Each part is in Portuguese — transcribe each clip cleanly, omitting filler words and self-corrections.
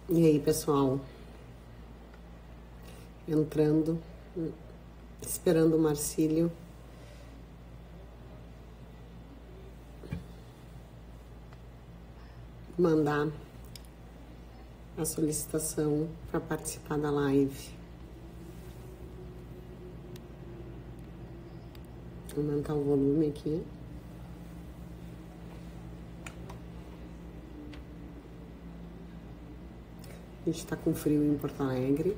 E aí, pessoal? Entrando, esperando o Marcílio mandar a solicitação para participar da live. Vou aumentar o volume aqui. A gente está com frio em Porto Alegre.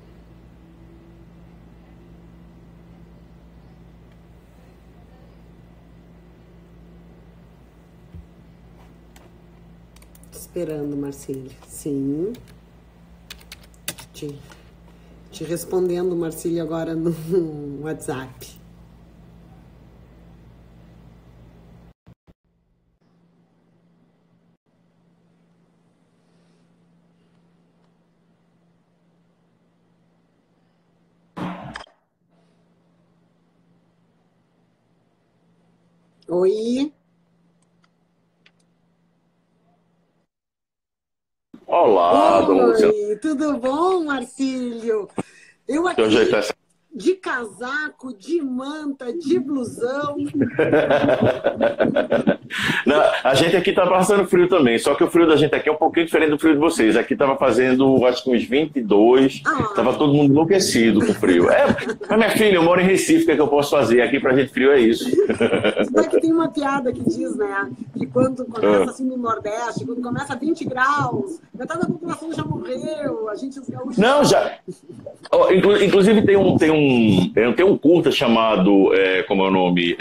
Esperando, Marcílio. Sim. Te respondendo, Marcílio, agora no WhatsApp. Oi. Olá, dona Luciana. Oi, tudo bom, Marcílio? Eu aqui de casaco, de manta, de blusão. Não, a gente aqui tá passando frio também, só que o frio da gente aqui é um pouquinho diferente do frio de vocês. Aqui tava fazendo, acho que uns 22, tava todo mundo enlouquecido com frio. Mas minha filha, eu moro em Recife, o que é que eu posso fazer? Aqui pra gente frio é isso. Sabe que tem uma piada que diz, né, que quando começa assim no Nordeste, quando começa a 20 graus, metade da população já morreu, a gente os gaúchos... Não, já... Inclusive tem um curta chamado, como é o nome?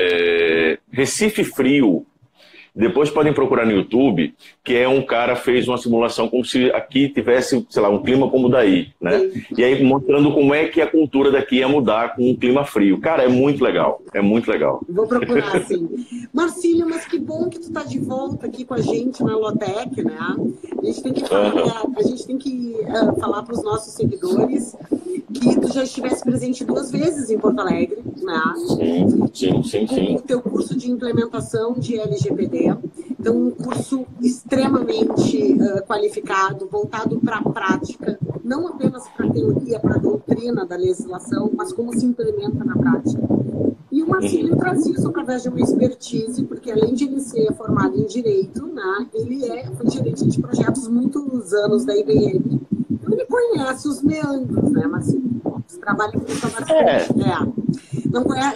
Recife Frio. Depois podem procurar no YouTube, que é um cara fez uma simulação como se aqui tivesse, sei lá, um clima como o daí, né? E aí mostrando como é que a cultura daqui ia mudar com um clima frio. Cara, é muito legal, é muito legal. Vou procurar, sim. Marcílio, mas que bom que tu tá de volta aqui com a gente na Lotec, né? A gente tem que falar para os nossos seguidores que tu já estivesse presente 2 vezes em Porto Alegre, né? Sim. Com o teu curso de implementação de LGPD. Então, um curso extremamente qualificado, voltado para a prática, não apenas para a teoria, para a doutrina da legislação, mas como se implementa na prática. E o Marcílio traz isso através de uma expertise, porque além de ele ser formado em Direito, né, ele foi gerente de projetos muitos anos da IBM. Então, ele conhece os meandros, né, Marcílio? Trabalha com isso bastante.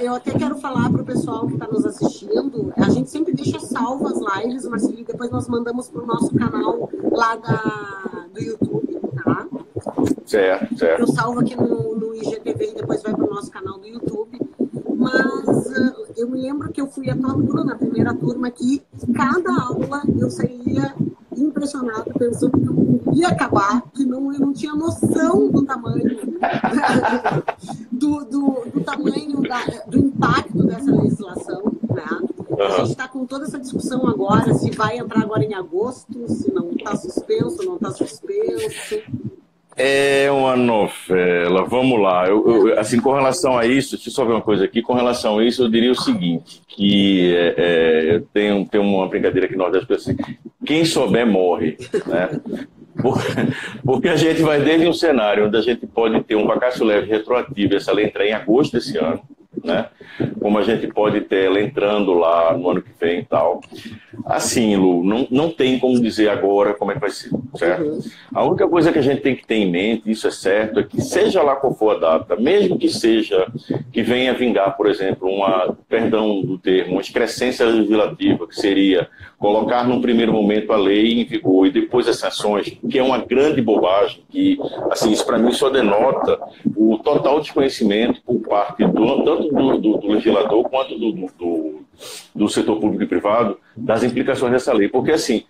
Eu até quero falar para o pessoal que está nos assistindo, a gente sempre deixa salvas lives, Marcílio, e depois nós mandamos para o nosso canal lá do YouTube, tá? Certo. Eu salvo aqui no IGTV e depois vai para o nosso canal do YouTube. Mas eu me lembro que eu fui a tua aluna na primeira turma aqui, cada aula eu saía impressionada, pensando que eu ia acabar, que eu não tinha noção do tamanho, do tamanho, do impacto dessa legislação, né? A gente está com toda essa discussão agora, se vai entrar agora em agosto, se não está suspenso, não está suspenso. É uma novela, vamos lá. Assim, com relação a isso, deixa eu só ver uma coisa aqui. Com relação a isso, eu diria o seguinte: que tem uma brincadeira aqui nós das pessoas assim, quem souber morre, né? Porque a gente vai desde um cenário onde a gente pode ter um vacácio leve retroativo, essa lei entrar em agosto desse ano, né? Como a gente pode ter ela entrando lá no ano que vem e tal. Assim, Lu, não tem como dizer agora como é que vai ser, certo? A única coisa que a gente tem que ter em mente, isso é certo, é que seja lá qual for a data, mesmo que seja que venha vingar, por exemplo, perdão do termo, uma excrescência legislativa, que seria colocar num primeiro momento a lei em vigor e depois as sanções, que é uma grande bobagem, que, assim, isso para mim só denota o total desconhecimento por parte tanto do legislador quanto do setor público e privado das implicações dessa lei. Porque, assim,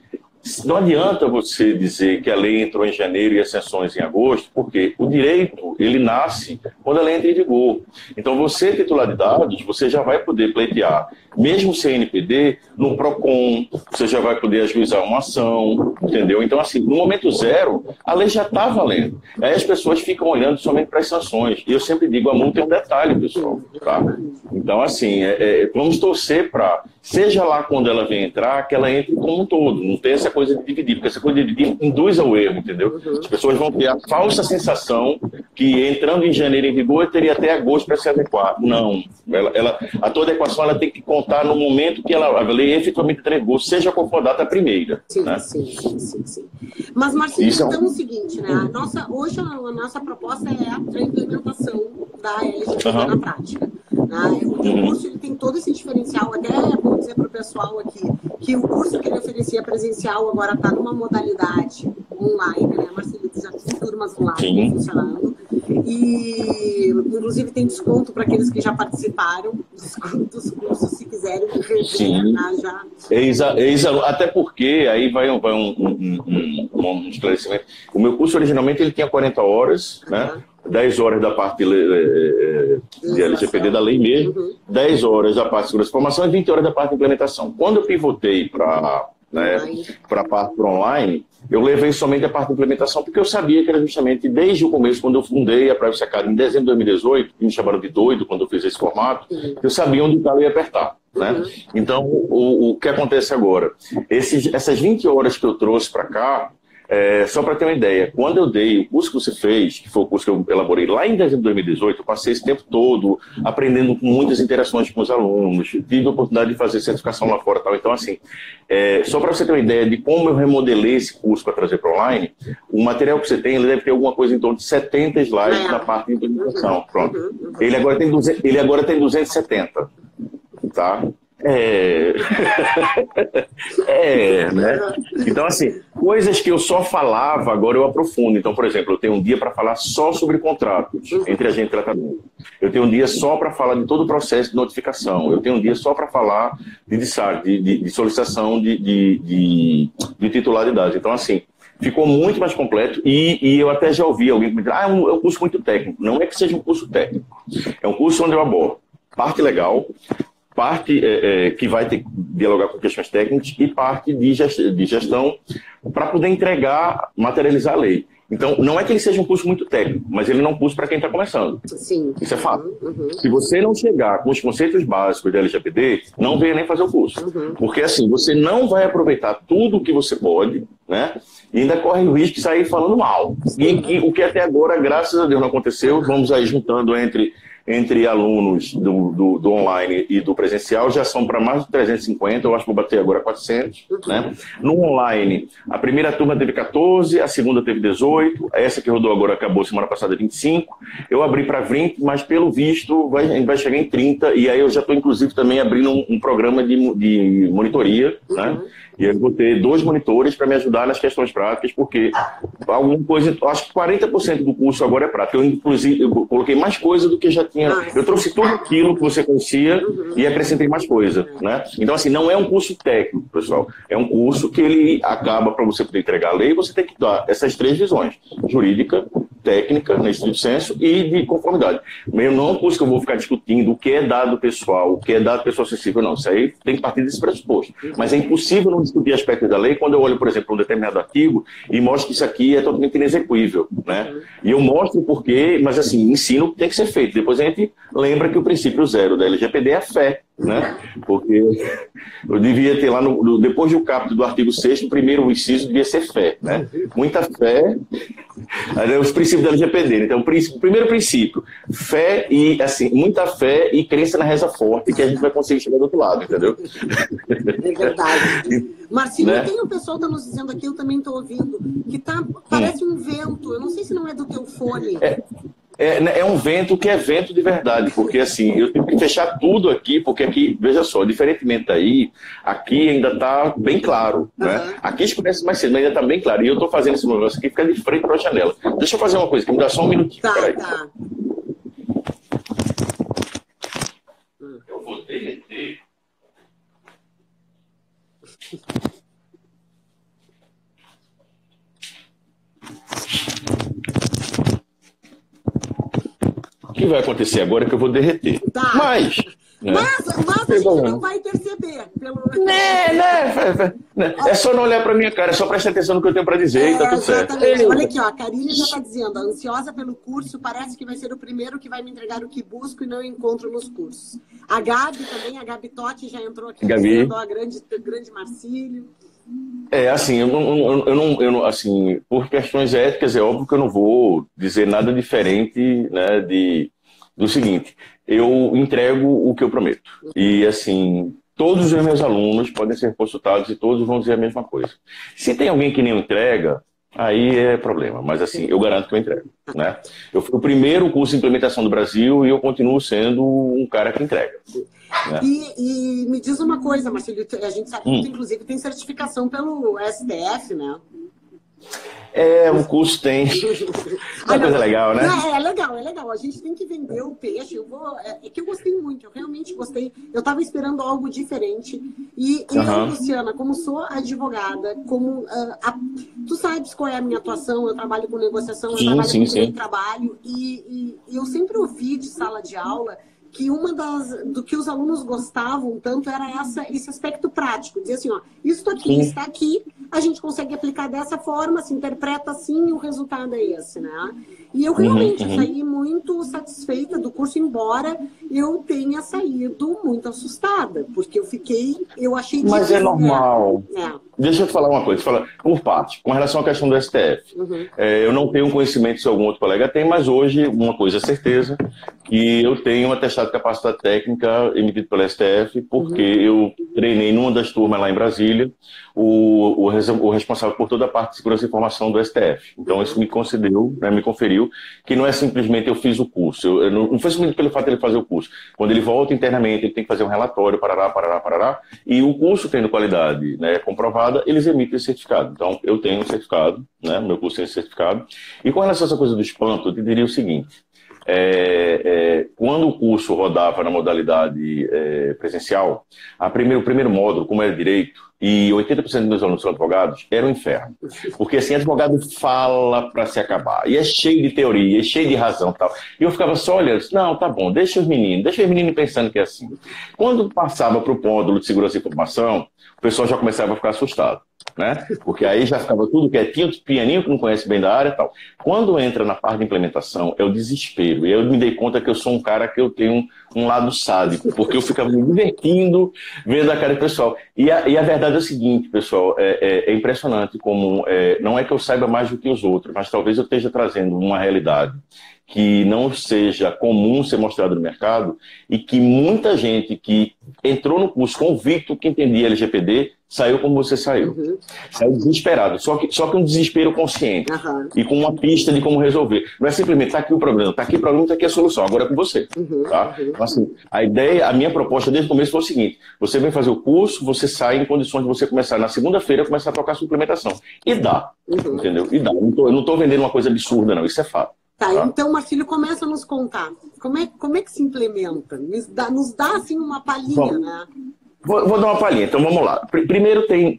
não adianta você dizer que a lei entrou em janeiro e as sanções em agosto, porque o direito, ele nasce quando a lei entra em vigor. Então, você, titular de dados, você já vai poder pleitear mesmo sem NPD, no PROCON, você já vai poder ajuizar uma ação, entendeu? Então, assim, no momento zero, a lei já está valendo. Aí as pessoas ficam olhando somente para as sanções. E eu sempre digo, a multa é um detalhe, pessoal, tá? Então, assim, vamos torcer para, seja lá quando ela vem entrar, que ela entre como um todo. Não tem essa coisa de dividir, porque essa coisa de dividir induz ao erro, entendeu? As pessoas vão ter a falsa sensação que entrando em janeiro em vigor, eu teria até agosto para se adequar. Não. A toda adequação ela tem que contar no momento que a lei efetivamente entregou, seja qual for a data primeira. Sim, né? sim. Mas, Marcinho, então é o seguinte, né? Hoje a nossa proposta é a implementação da LGPD na prática. Né? O curso ele tem todo esse diferencial, até vou dizer para o pessoal aqui, que o curso que ele oferecia presencial agora está numa modalidade online, né, Marcelo? Já tem turmas online funcionando. E, inclusive, tem desconto para aqueles que já participaram dos cursos, se quiserem já. Até porque, aí vai um esclarecimento. O meu curso, originalmente, ele tinha 40 horas, né? 10 horas da parte de LGPD da lei mesmo, 10 horas da parte de segurança de informação e 20 horas da parte de implementação. Quando eu pivotei para a parte online, eu levei somente a parte de implementação, porque eu sabia que era justamente desde o começo, quando eu fundei a Privacy Academy em dezembro de 2018, me chamaram de doido quando eu fiz esse formato, eu sabia onde o talo ia apertar. Né? Então, o que acontece agora? Essas 20 horas que eu trouxe para cá, só para ter uma ideia, quando eu dei o curso que você fez, que foi o curso que eu elaborei lá em dezembro de 2018, eu passei esse tempo todo aprendendo com muitas interações com os alunos, tive a oportunidade de fazer certificação lá fora. Tal. Então, assim, só para você ter uma ideia de como eu remodelei esse curso para trazer para online, o material que você tem, ele deve ter alguma coisa em torno de 70 slides na parte de implementação. Pronto. Ele agora tem 270. Tá? Né? Então, assim, coisas que eu só falava, agora eu aprofundo. Então, por exemplo, eu tenho um dia para falar só sobre contratos entre agente e tratador. Eu tenho um dia só para falar de todo o processo de notificação. Eu tenho um dia só para falar de solicitação de titularidade. Então, assim, ficou muito mais completo e eu até já ouvi alguém me dizer, é um curso muito técnico. Não é que seja um curso técnico. É um curso onde eu abordo parte legal, parte que vai ter que dialogar com questões técnicas e parte de gestão para poder materializar a lei. Então, não é que ele seja um curso muito técnico, mas ele não é um curso para quem está começando. Sim. Isso é fato. Se você não chegar com os conceitos básicos da LGPD, não venha nem fazer o curso. Porque, assim, você não vai aproveitar tudo o que você pode, né? E ainda corre o risco de sair falando mal. E o que até agora, graças a Deus, não aconteceu. Vamos aí juntando entre alunos do online e do presencial, já são para mais de 350, eu acho que vou bater agora 400. Né? No online, a primeira turma teve 14, a segunda teve 18, essa que rodou agora acabou semana passada 25, eu abri para 20, mas pelo visto a gente vai chegar em 30, e aí eu já estou inclusive também abrindo um programa de monitoria, né? E eu vou ter 2 monitores para me ajudar nas questões práticas, porque alguma coisa, acho que 40% do curso agora é prática. Eu, inclusive, eu coloquei mais coisa do que já tinha. Eu trouxe tudo aquilo que você conhecia e acrescentei mais coisa. Né? Então, assim, não é um curso técnico, pessoal. É um curso que ele acaba, para você poder entregar a lei, você tem que dar essas 3 visões: jurídica, técnica, no estrito senso, e de conformidade. Mas não é um curso que eu vou ficar discutindo o que é dado pessoal, o que é dado pessoal sensível, não. Isso aí tem que partir desse pressuposto. Mas é impossível não discutir aspectos da lei quando eu olho, por exemplo, um determinado artigo e mostro que isso aqui é totalmente inexequível, né? E eu mostro o porquê, mas assim, ensino o que tem que ser feito. Depois a gente lembra que o princípio 0 da LGPD é a fé, né? Porque eu devia ter lá, depois do capítulo do artigo 6º, o primeiro inciso devia ser fé, né? Muita fé, os princípios da LGPD. Então, o primeiro princípio, fé e, assim, muita fé e crença na reza forte, que a gente vai conseguir chegar do outro lado, entendeu? É verdade. Marcinho, né? Tem um pessoal que está nos dizendo aqui, eu também estou ouvindo, que parece um vento, eu não sei se não é do teu fone. É um vento que é vento de verdade, porque assim, eu tenho que fechar tudo aqui, porque aqui, veja só, diferentemente daí, aqui ainda está bem claro, né? Aqui escurece mais cedo, mas ainda está bem claro. E eu estou fazendo esse negócio aqui, fica de frente para a janela. Deixa eu fazer uma coisa, que me dá só um minutinho. Peraí. Eu vou derreter. O que vai acontecer agora é que eu vou derreter. Mas Né? Mas a gente não vai perceber. É só não olhar para minha cara, é só prestar atenção no que eu tenho para dizer e tá tudo certo. Olha aqui, ó, a Karine já está dizendo, ansiosa pelo curso, parece que vai ser o primeiro que vai me entregar o que busco e não encontro nos cursos. A Gabi também, a Gabi Totti já entrou aqui dizendo, a grande Marcílio. Assim, eu não, assim, por questões éticas, é óbvio que eu não vou dizer nada diferente, né, do seguinte, eu entrego o que eu prometo. E, assim, todos os meus alunos podem ser consultados e todos vão dizer a mesma coisa. Se tem alguém que nem entrega, aí é problema. Mas, assim, eu garanto que eu entrego, né? Eu fui o primeiro curso de implementação do Brasil e eu continuo sendo um cara que entrega. Né? E me diz uma coisa, Marcílio, a gente sabe que, inclusive, tem certificação pelo STF, né? O curso tem. Uma coisa legal, né? É legal. A gente tem que vender o peixe. É que eu gostei muito, eu realmente gostei. Eu estava esperando algo diferente. E eu, Luciana, como sou advogada, como tu sabes qual é a minha atuação, eu trabalho com negociação, eu trabalho com trabalho, e eu sempre ouvi de sala de aula que do que os alunos gostavam tanto era esse aspecto prático, dizer assim, ó, isso aqui está aqui, a gente consegue aplicar dessa forma, se interpreta assim, e o resultado é esse, né? E eu realmente saí muito satisfeita do curso, embora eu tenha saído muito assustada, porque eu achei difícil. Mas é normal. Deixa eu te falar uma coisa, por parte, com relação à questão do STF. Eu não tenho conhecimento se algum outro colega tem, mas hoje, uma coisa é certeza, que eu tenho um atestado de capacidade técnica emitido pelo STF, porque eu treinei numa das turmas lá em Brasília, o responsável por toda a parte de segurança e informação do STF. Então, isso me concedeu, né, me conferiu, que não é simplesmente eu fiz o curso. Não foi simplesmente pelo fato de ele fazer o curso. Quando ele volta internamente, ele tem que fazer um relatório, parará, e o curso tendo qualidade, né, comprovada, eles emitem esse certificado. Então, eu tenho um certificado, né, meu curso tem esse certificado. E com relação a essa coisa do espanto, eu te diria o seguinte, quando o curso rodava na modalidade presencial, o primeiro módulo, como era direito, e 80% dos meus alunos são advogados, era um inferno. Porque assim, advogado fala para se acabar. E é cheio de teoria, é cheio de razão e tal. E eu ficava só olhando, não, tá bom, deixa os meninos pensando que é assim. Quando passava para o módulo de segurança e informação, o pessoal já começava a ficar assustado. Né? Porque aí já ficava tudo quietinho, pianinho, que não conhece bem da área e tal. Quando entra na parte de implementação, é o desespero. E aí eu me dei conta que eu sou um cara que eu tenho um lado sádico, porque eu ficava me divertindo vendo a cara do pessoal. E a verdade é o seguinte, pessoal, é impressionante como, não é que eu saiba mais do que os outros, mas talvez eu esteja trazendo uma realidade que não seja comum ser mostrado no mercado e que muita gente que entrou no curso convicto que entendia LGPD saiu como você saiu. Saiu desesperado, só que um desespero consciente e com uma pista de como resolver. Não é simplesmente, tá aqui o problema, tá aqui o problema, tá aqui a solução, agora é com você. Tá? Então, assim, a minha proposta desde o começo foi o seguinte, você vem fazer o curso, você sai em condições de você começar na segunda-feira, começar a tocar a suplementação. E dá, entendeu? E dá. Eu não tô vendendo uma coisa absurda, não, isso é fato. Tá, então, Marcílio, começa a nos contar. Como é que se implementa? Nos dá assim, uma palhinha, né? Vou dar uma palhinha, então vamos lá. Primeiro tem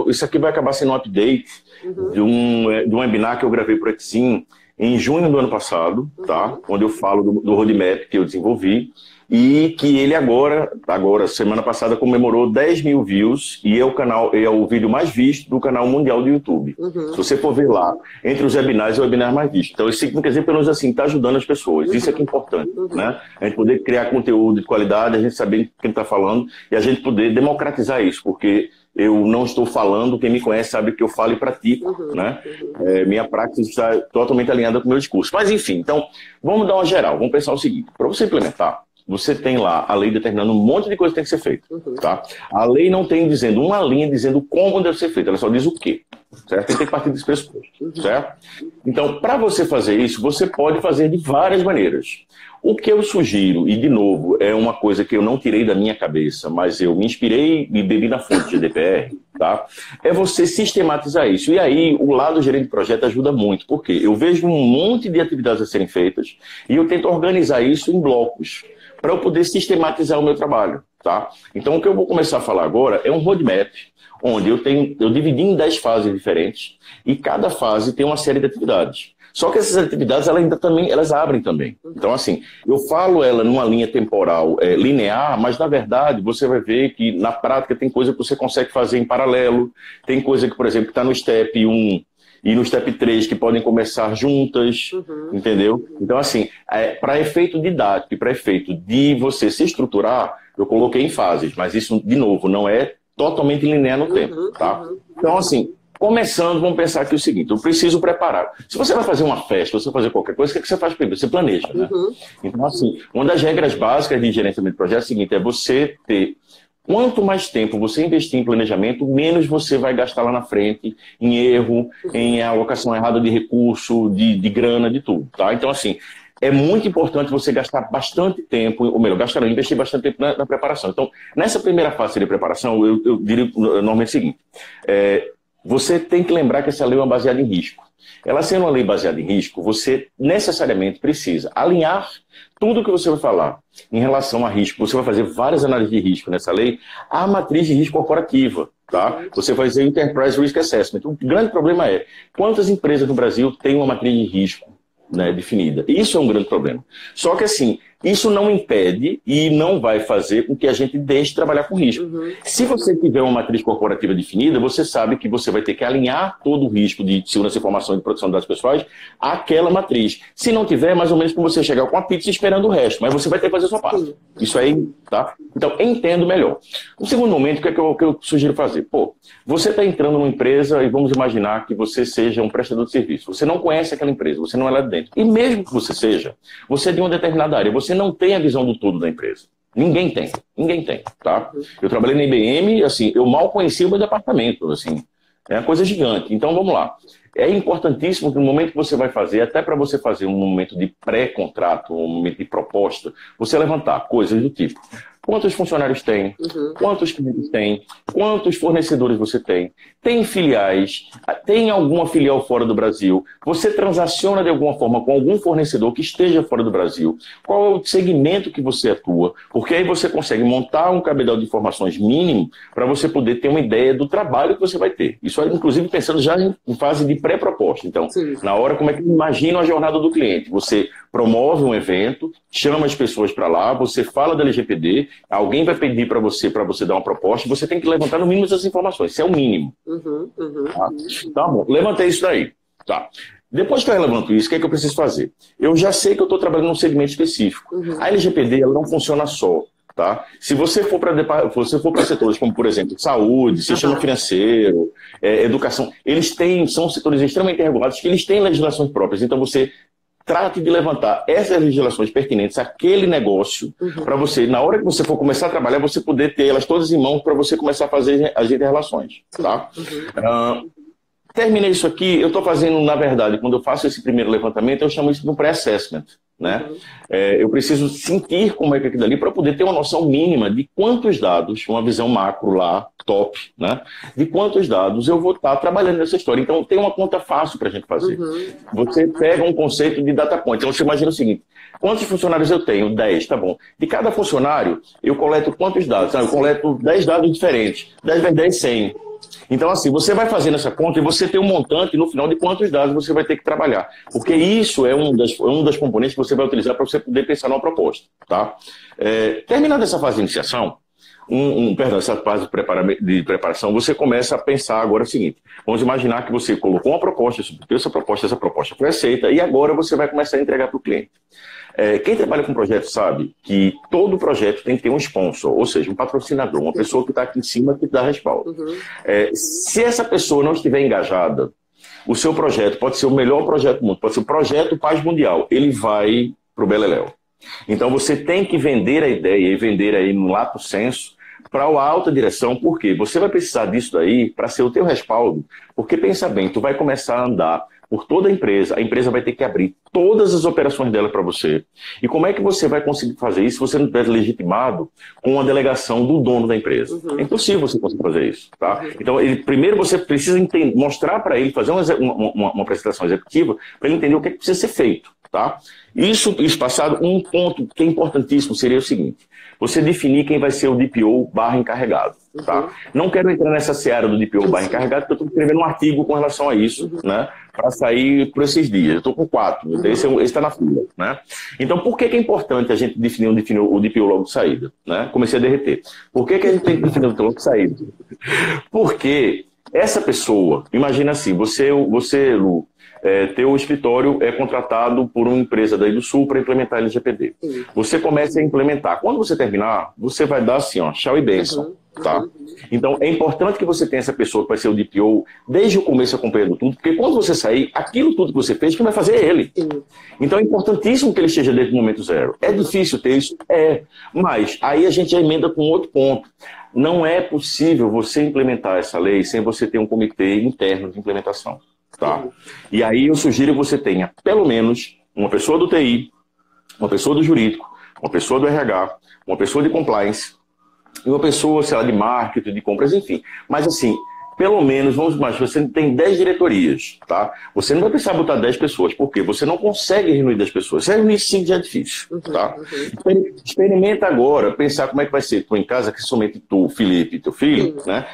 isso aqui vai acabar sendo um update de um webinar que eu gravei para o Exim em junho do ano passado, tá? Onde eu falo do roadmap que eu desenvolvi e que ele agora, semana passada, comemorou 10 mil views e é o vídeo mais visto do canal mundial do YouTube. Se você for ver lá, entre os webinars, é o webinar mais visto. Então, isso quer dizer, pelo menos assim, está ajudando as pessoas. Isso é que é importante, né? A gente poder criar conteúdo de qualidade, a gente saber quem está falando e a gente poder democratizar isso, porque eu não estou falando, quem me conhece sabe que eu falo e pratico, né? Minha prática está totalmente alinhada com o meu discurso. Mas, enfim, então, vamos dar uma geral. Vamos pensar o seguinte, para você implementar, você tem lá a lei determinando um monte de coisa que tem que ser feita. Tá? A lei não tem dizendo uma linha dizendo como deve ser feita, ela só diz o quê. Certo? Tem que partir desse pressuposto. Certo? Então, para você fazer isso, você pode fazer de várias maneiras. O que eu sugiro, e de novo, é uma coisa que eu não tirei da minha cabeça, mas eu me inspirei e bebi na fonte de GDPR, tá? É você sistematizar isso. E aí, o lado gerente de projeto ajuda muito, porque eu vejo um monte de atividades a serem feitas e eu tento organizar isso em blocos, para eu poder sistematizar o meu trabalho, tá? Então, o que eu vou começar a falar agora é um roadmap, onde eu dividi em 10 fases diferentes, e cada fase tem uma série de atividades. Só que essas atividades elas abrem também. Então, assim, eu falo ela numa linha temporal linear, mas na verdade você vai ver que na prática tem coisa que você consegue fazer em paralelo, tem coisa que, por exemplo, está no step 1 e no step 3 que podem começar juntas, entendeu? Então, assim, para efeito didático e para efeito de você se estruturar, eu coloquei em fases, mas isso, de novo, não é totalmente linear no tempo, tá? Então, assim, começando, vamos pensar aqui o seguinte, eu preciso preparar. Se você vai fazer uma festa, você vai fazer qualquer coisa, o que é que você faz primeiro? Você planeja, né? Então, assim, uma das regras básicas de gerenciamento de projeto é a seguinte, é você ter... Quanto mais tempo você investir em planejamento, menos você vai gastar lá na frente em erro, em alocação errada de recurso, de grana, de tudo, tá? Então, assim, é muito importante você gastar bastante tempo, ou melhor, investir bastante tempo na preparação. Então, nessa primeira fase de preparação, eu diria normalmente o seguinte, você tem que lembrar que essa lei é baseada em risco. Ela sendo uma lei baseada em risco, você necessariamente precisa alinhar tudo o que você vai falar em relação a risco. Você vai fazer várias análises de risco nessa lei, a matriz de risco corporativa, tá? Você vai fazer Enterprise Risk Assessment. O grande problema é quantas empresas no Brasil têm uma matriz de risco, né, definida. Isso é um grande problema. Só que assim, isso não impede e não vai fazer com que a gente deixe de trabalhar com risco. Se você tiver uma matriz corporativa definida, você sabe que você vai ter que alinhar todo o risco de segurança de informação e de proteção de dados pessoais àquela matriz. Se não tiver, é mais ou menos como você chegar com a pizza esperando o resto, mas você vai ter que fazer a sua parte. Isso aí, tá? Então, entendo melhor. No segundo momento, o que é que eu sugiro fazer? Pô, você está entrando numa empresa e vamos imaginar que você seja um prestador de serviço. Você não conhece aquela empresa, você não é lá de dentro. E mesmo que você seja, você é de uma determinada área, você não tem a visão do todo da empresa. Ninguém tem, tá? Eu trabalhei na IBM, assim, eu mal conhecia o meu departamento, assim, é uma coisa gigante. Então, vamos lá. É importantíssimo que no momento que você vai fazer, até para você fazer um momento de pré-contrato, um momento de proposta, você levantar coisas do tipo, quantos funcionários tem, quantos clientes tem, quantos fornecedores você tem filiais, tem alguma filial fora do Brasil, você transaciona de alguma forma com algum fornecedor que esteja fora do Brasil, qual é o segmento que você atua, porque aí você consegue montar um cabedal de informações mínimo para você poder ter uma ideia do trabalho que você vai ter. Isso é, inclusive, pensando já em fase de pré-proposta. Então, na hora, como é que imagina a jornada do cliente? Você promove um evento, chama as pessoas para lá, você fala da LGPD, alguém vai pedir para você dar uma proposta, você tem que levantar no mínimo essas informações, isso é o mínimo. Tá bom, levantei isso daí. Tá. Depois que eu levanto isso, o que é que eu preciso fazer? Eu já sei que eu estou trabalhando num segmento específico. A LGPD ela não funciona só. Tá? Se você for para setores como, por exemplo, saúde, sistema financeiro, educação, são setores extremamente regulados que eles têm legislações próprias, então você trate de levantar essas legislações pertinentes àquele negócio para você, na hora que você for começar a trabalhar, você poder ter elas todas em mãos para você começar a fazer as interrelações. Tá? Terminei isso aqui, eu estou fazendo, na verdade, quando eu faço esse primeiro levantamento, eu chamo isso de um pré-assessment. Né? Eu preciso sentir como é que é aquilo ali para poder ter uma noção mínima de quantos dados, uma visão macro lá, top, né? De quantos dados eu vou estar trabalhando nessa história. Então tem uma conta fácil para a gente fazer. Você pega um conceito de data point. Então você imagina o seguinte, quantos funcionários eu tenho? 10, tá bom. De cada funcionário, eu coleto quantos dados? Eu coleto 10 dados diferentes. 10 vezes 10, 100. Então, assim, você vai fazendo essa conta e você tem um montante no final de quantos dados você vai ter que trabalhar. Porque isso é um das componentes que você vai utilizar para você poder pensar numa proposta. Tá? Terminando essa fase de iniciação, essa fase de preparação, você começa a pensar agora o seguinte. Vamos imaginar que você colocou uma proposta, submeteu essa proposta foi aceita e agora você vai começar a entregar para o cliente. Quem trabalha com projeto sabe que todo projeto tem que ter um sponsor, ou seja, um patrocinador, uma pessoa que está aqui em cima que dá respaldo. Se essa pessoa não estiver engajada, o seu projeto pode ser o melhor projeto do mundo, pode ser o projeto Paz Mundial, ele vai para o beleléu. Então você tem que vender a ideia e vender aí no lato senso para a alta direção, porque você vai precisar disso daí para ser o teu respaldo, porque pensa bem, tu vai começar a andar por toda a empresa vai ter que abrir todas as operações dela para você. E como é que você vai conseguir fazer isso se você não estiver legitimado com a delegação do dono da empresa? É impossível você conseguir fazer isso. Tá? Então, primeiro você precisa mostrar para ele, fazer uma apresentação executiva, para ele entender o que precisa ser feito. tá? Isso passado, um ponto que é importantíssimo seria o seguinte: você definir quem vai ser o DPO barra encarregado, tá? Não quero entrar nessa seara do DPO barra encarregado, porque eu estou escrevendo um artigo com relação a isso, né? Para sair por esses dias. Eu estou com 4, esse está na fila, né? Então, por que é importante a gente definir o DPO logo de saída, né? Comecei a derreter. Por que a gente tem que definir o DPO logo de saída? Porque essa pessoa, imagina assim, você Lu, teu escritório é contratado por uma empresa daí do Sul para implementar LGPD. Você começa a implementar. Quando você terminar, você vai dar assim, ó, tchau e bênção. Tá? Então, é importante que você tenha essa pessoa que vai ser o DPO desde o começo acompanhando tudo, porque quando você sair, aquilo tudo que você fez, quem vai fazer é ele. Então, é importantíssimo que ele esteja desde o momento zero. É difícil ter isso? É. Mas aí a gente já emenda com outro ponto. Não é possível você implementar essa lei sem você ter um comitê interno de implementação. Tá? E aí eu sugiro que você tenha pelo menos uma pessoa do TI, uma pessoa do jurídico, uma pessoa do RH, uma pessoa de compliance e uma pessoa, sei lá, de marketing, de compras, enfim. Mas assim, pelo menos, vamos imaginar, você tem 10 diretorias, tá? Você não vai precisar botar 10 pessoas, porque você não consegue reunir 10 pessoas. Se reunir 5 já é difícil, tá? Experimenta agora, pensar como é que vai ser. Tu em casa, que somente tu, Felipe, teu filho, né?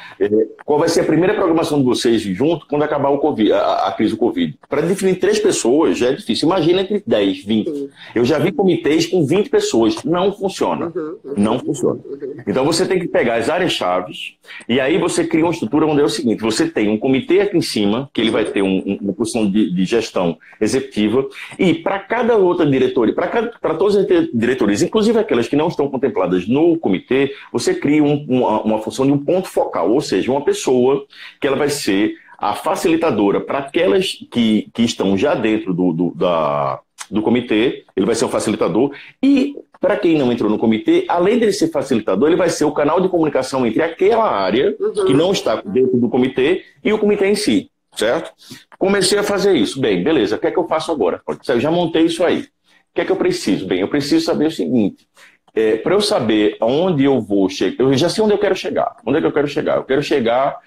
Qual vai ser a primeira programação de vocês junto quando acabar o COVID, a crise do Covid? Para definir 3 pessoas já é difícil. Imagina entre 10, 20. Eu já vi comitês com 20 pessoas. Não funciona. Não funciona. Então você tem que pegar as áreas-chaves e aí você cria uma estrutura onde é o seguinte: você tem um comitê aqui em cima, que ele vai ter uma posição de gestão executiva, e para cada outra diretoria, para todas as diretorias, inclusive aquelas que não estão contempladas no comitê, você cria uma função de um ponto focal, ou seja, uma pessoa que ela vai ser a facilitadora para aquelas que estão já dentro do comitê, ele vai ser um facilitador, e para quem não entrou no comitê, além dele ser facilitador, ele vai ser o canal de comunicação entre aquela área que não está dentro do comitê e o comitê em si, certo? Comecei a fazer isso. Bem, beleza, o que é que eu faço agora? Eu já montei isso aí. O que é que eu preciso? Bem, eu preciso saber o seguinte: para eu saber aonde eu vou chegar, eu já sei onde eu quero chegar. Onde é que eu quero chegar? Eu quero chegar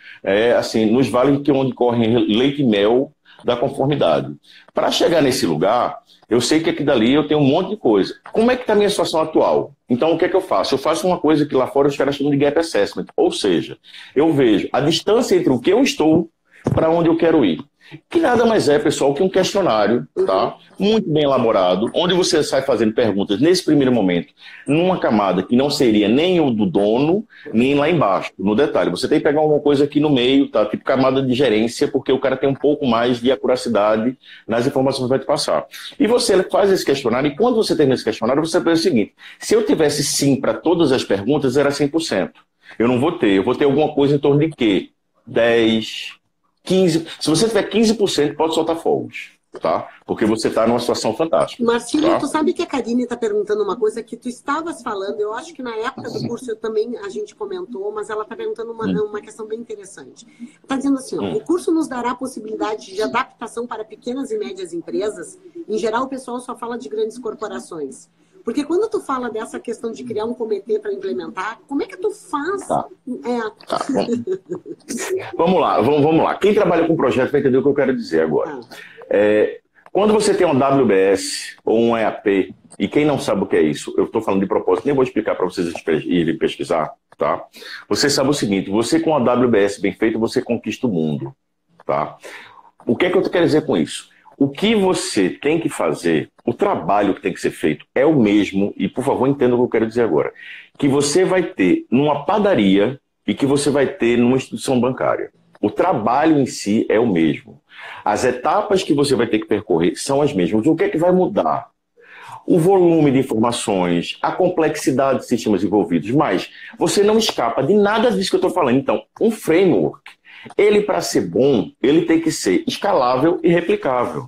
assim, nos vales onde correm leite e mel da conformidade. Para chegar nesse lugar, eu sei que aqui dali eu tenho um monte de coisa. Como é que está a minha situação atual? Então, o que é que eu faço? Eu faço uma coisa que lá fora os caras chamam de gap assessment. Ou seja, eu vejo a distância entre o que eu estou para onde eu quero ir. Que nada mais é, pessoal, que um questionário, tá? Muito bem elaborado, onde você sai fazendo perguntas nesse primeiro momento, numa camada que não seria nem o do dono, nem lá embaixo, no detalhe. Você tem que pegar uma coisa aqui no meio, tá? Tipo camada de gerência, porque o cara tem um pouco mais de acuracidade nas informações que vai te passar. E você faz esse questionário, e quando você termina esse questionário, você pensa o seguinte: se eu tivesse sim para todas as perguntas, era 100%. Eu não vou ter, eu vou ter alguma coisa em torno de quê? 10... 15%. Se você tiver 15%, pode soltar fogos, tá? Porque você está numa situação fantástica. Marcílio, tá? Tu sabe que a Karine está perguntando uma coisa que tu estavas falando, eu acho que na época do curso a gente comentou, mas ela está perguntando uma questão bem interessante. Está dizendo assim, ó, o curso nos dará a possibilidade de adaptação para pequenas e médias empresas. Em geral, o pessoal só fala de grandes corporações. Porque quando tu fala dessa questão de criar um comitê para implementar, como é que tu faz? Tá. Vamos lá. Quem trabalha com projeto vai entender o que eu quero dizer agora. Quando você tem um WBS ou um EAP, e quem não sabe o que é isso, eu estou falando de propósito, nem vou explicar para vocês irem pesquisar, tá? Você sabe o seguinte: você com a WBS bem feita, você conquista o mundo, tá? O que é que eu quero dizer com isso? O que você tem que fazer, o trabalho que tem que ser feito é o mesmo, e por favor entenda o que eu quero dizer agora, que você vai ter numa padaria e que você vai ter numa instituição bancária. O trabalho em si é o mesmo. As etapas que você vai ter que percorrer são as mesmas. O que é que vai mudar? O volume de informações, a complexidade de sistemas envolvidos, mas você não escapa de nada disso que eu estou falando. Então, um framework, ele para ser bom, ele tem que ser escalável e replicável.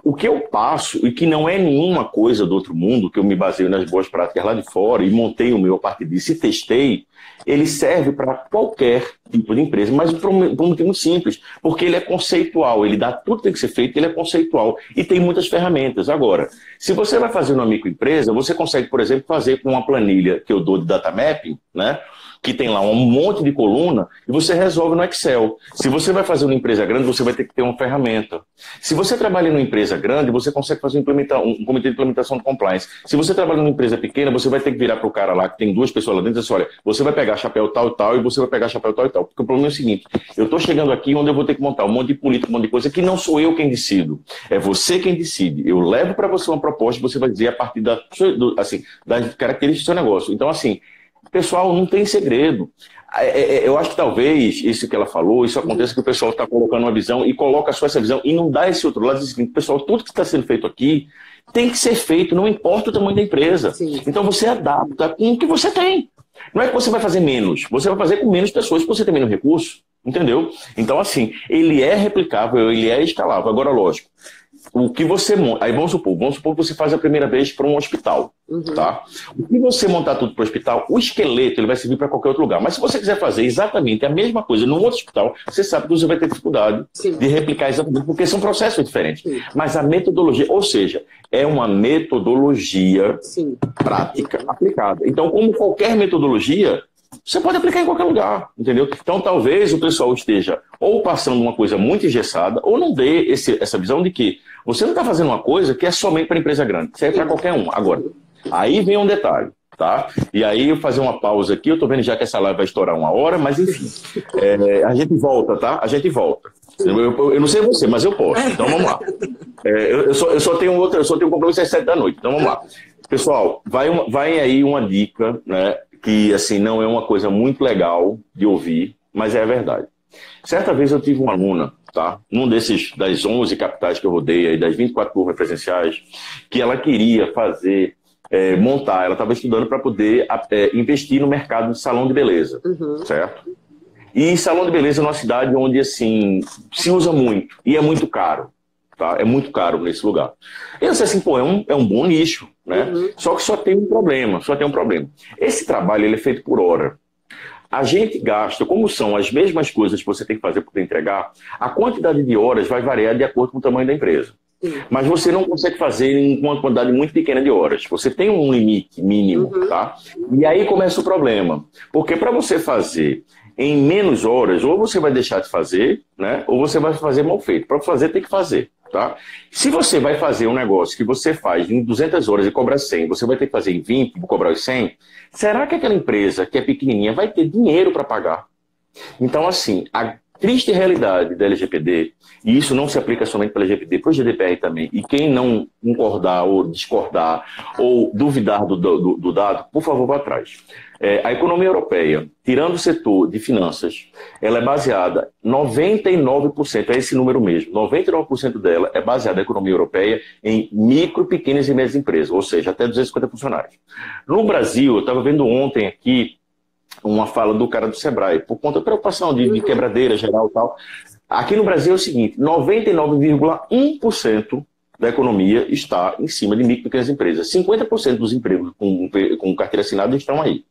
O que eu passo, e que não é nenhuma coisa do outro mundo, que eu me baseio nas boas práticas lá de fora e montei o meu a partir disso e testei, ele serve para qualquer tipo de empresa, mas por um motivo muito simples, porque ele é conceitual, ele dá tudo que tem que ser feito, ele é conceitual e tem muitas ferramentas. Agora, se você vai fazer uma microempresa, você consegue, por exemplo, fazer com uma planilha que eu dou de data mapping, né? que tem lá um monte de coluna, e você resolve no Excel. Se você vai fazer uma empresa grande, você vai ter que ter uma ferramenta. Se você trabalha numa empresa grande, você consegue fazer um comitê de implementação de compliance. Se você trabalha numa empresa pequena, você vai ter que virar para o cara lá, que tem 2 pessoas lá dentro, e dizer assim, olha, você vai pegar chapéu tal e tal, e você vai pegar chapéu tal e tal. Porque o problema é o seguinte, eu estou chegando aqui onde eu vou ter que montar um monte de política, um monte de coisa, que não sou eu quem decido. É você quem decide. Eu levo para você uma proposta, você vai dizer a partir das características do seu negócio. Então, assim, pessoal, não tem segredo. Eu acho que talvez isso que ela falou, isso acontece que o pessoal está colocando uma visão e coloca só essa visão e não dá esse outro lado. Diz o seguinte, pessoal, tudo que está sendo feito aqui tem que ser feito, não importa o tamanho da empresa. Sim. Então você adapta com o que você tem. Não é que você vai fazer menos, você vai fazer com menos pessoas, porque você tem menos recursos, entendeu? Então, assim, ele é replicável, ele é escalável. Agora, lógico, o que você monta... Aí vamos supor que você faz a primeira vez para um hospital, tá? O que você montar tudo para o hospital, o esqueleto ele vai servir para qualquer outro lugar. Mas se você quiser fazer exatamente a mesma coisa num outro hospital, você sabe que você vai ter dificuldade de replicar exatamente, porque são processos diferentes. Sim. Mas a metodologia, ou seja, é uma metodologia prática aplicada. Então, como qualquer metodologia, você pode aplicar em qualquer lugar, entendeu? Então, talvez o pessoal esteja ou passando uma coisa muito engessada, ou não dê essa visão de que você não está fazendo uma coisa que é somente para empresa grande, isso é para qualquer um. Agora, aí vem um detalhe, tá? E aí eu fazer uma pausa aqui, eu estou vendo já que essa live vai estourar 1 hora, mas enfim, a gente volta, tá? A gente volta. Eu não sei você, mas eu posso, então vamos lá. Eu só tenho um compromisso às 7 da noite, então vamos lá. Pessoal, vai aí uma dica, né? Que assim, não é uma coisa muito legal de ouvir, mas é a verdade. Certa vez eu tive uma aluna, tá? Num das 11 capitais que eu rodei, aí, das 24 turmas presenciais, que ela queria montar, ela estava estudando para poder investir no mercado de salão de beleza, certo? E salão de beleza é uma cidade onde assim, se usa muito, e é muito caro. Tá? É muito caro nesse lugar. Eu disse assim, pô, é um bom nicho, né? Só que só tem um problema. Esse trabalho ele é feito por hora. A gente gasta, como são as mesmas coisas que você tem que fazer para entregar, a quantidade de horas vai variar de acordo com o tamanho da empresa. Mas você não consegue fazer em uma quantidade muito pequena de horas. Você tem um limite mínimo, tá? E aí começa o problema. Porque para você fazer em menos horas, ou você vai deixar de fazer, né? Ou você vai fazer mal feito. Para fazer, tem que fazer. Tá? Se você vai fazer um negócio que você faz em 200 horas e cobra 100, você vai ter que fazer em 20 e cobrar os 100, será que aquela empresa que é pequenininha vai ter dinheiro para pagar? Então, assim, a triste realidade da LGPD, e isso não se aplica somente para a LGPD, para o GDPR também, e quem não concordar ou discordar ou duvidar do dado, por favor, vá atrás. A economia europeia, tirando o setor de finanças, ela é baseada 99%, é esse número mesmo, 99% dela é baseada, a economia europeia, em micro, pequenas e médias empresas, ou seja, até 250 funcionários. No Brasil, eu estava vendo ontem aqui uma fala do cara do Sebrae, por conta da preocupação de quebradeira geral e tal. Aqui no Brasil é o seguinte, 99,1% da economia está em cima de micro e pequenas empresas. 50% dos empregos com carteira assinada estão aí.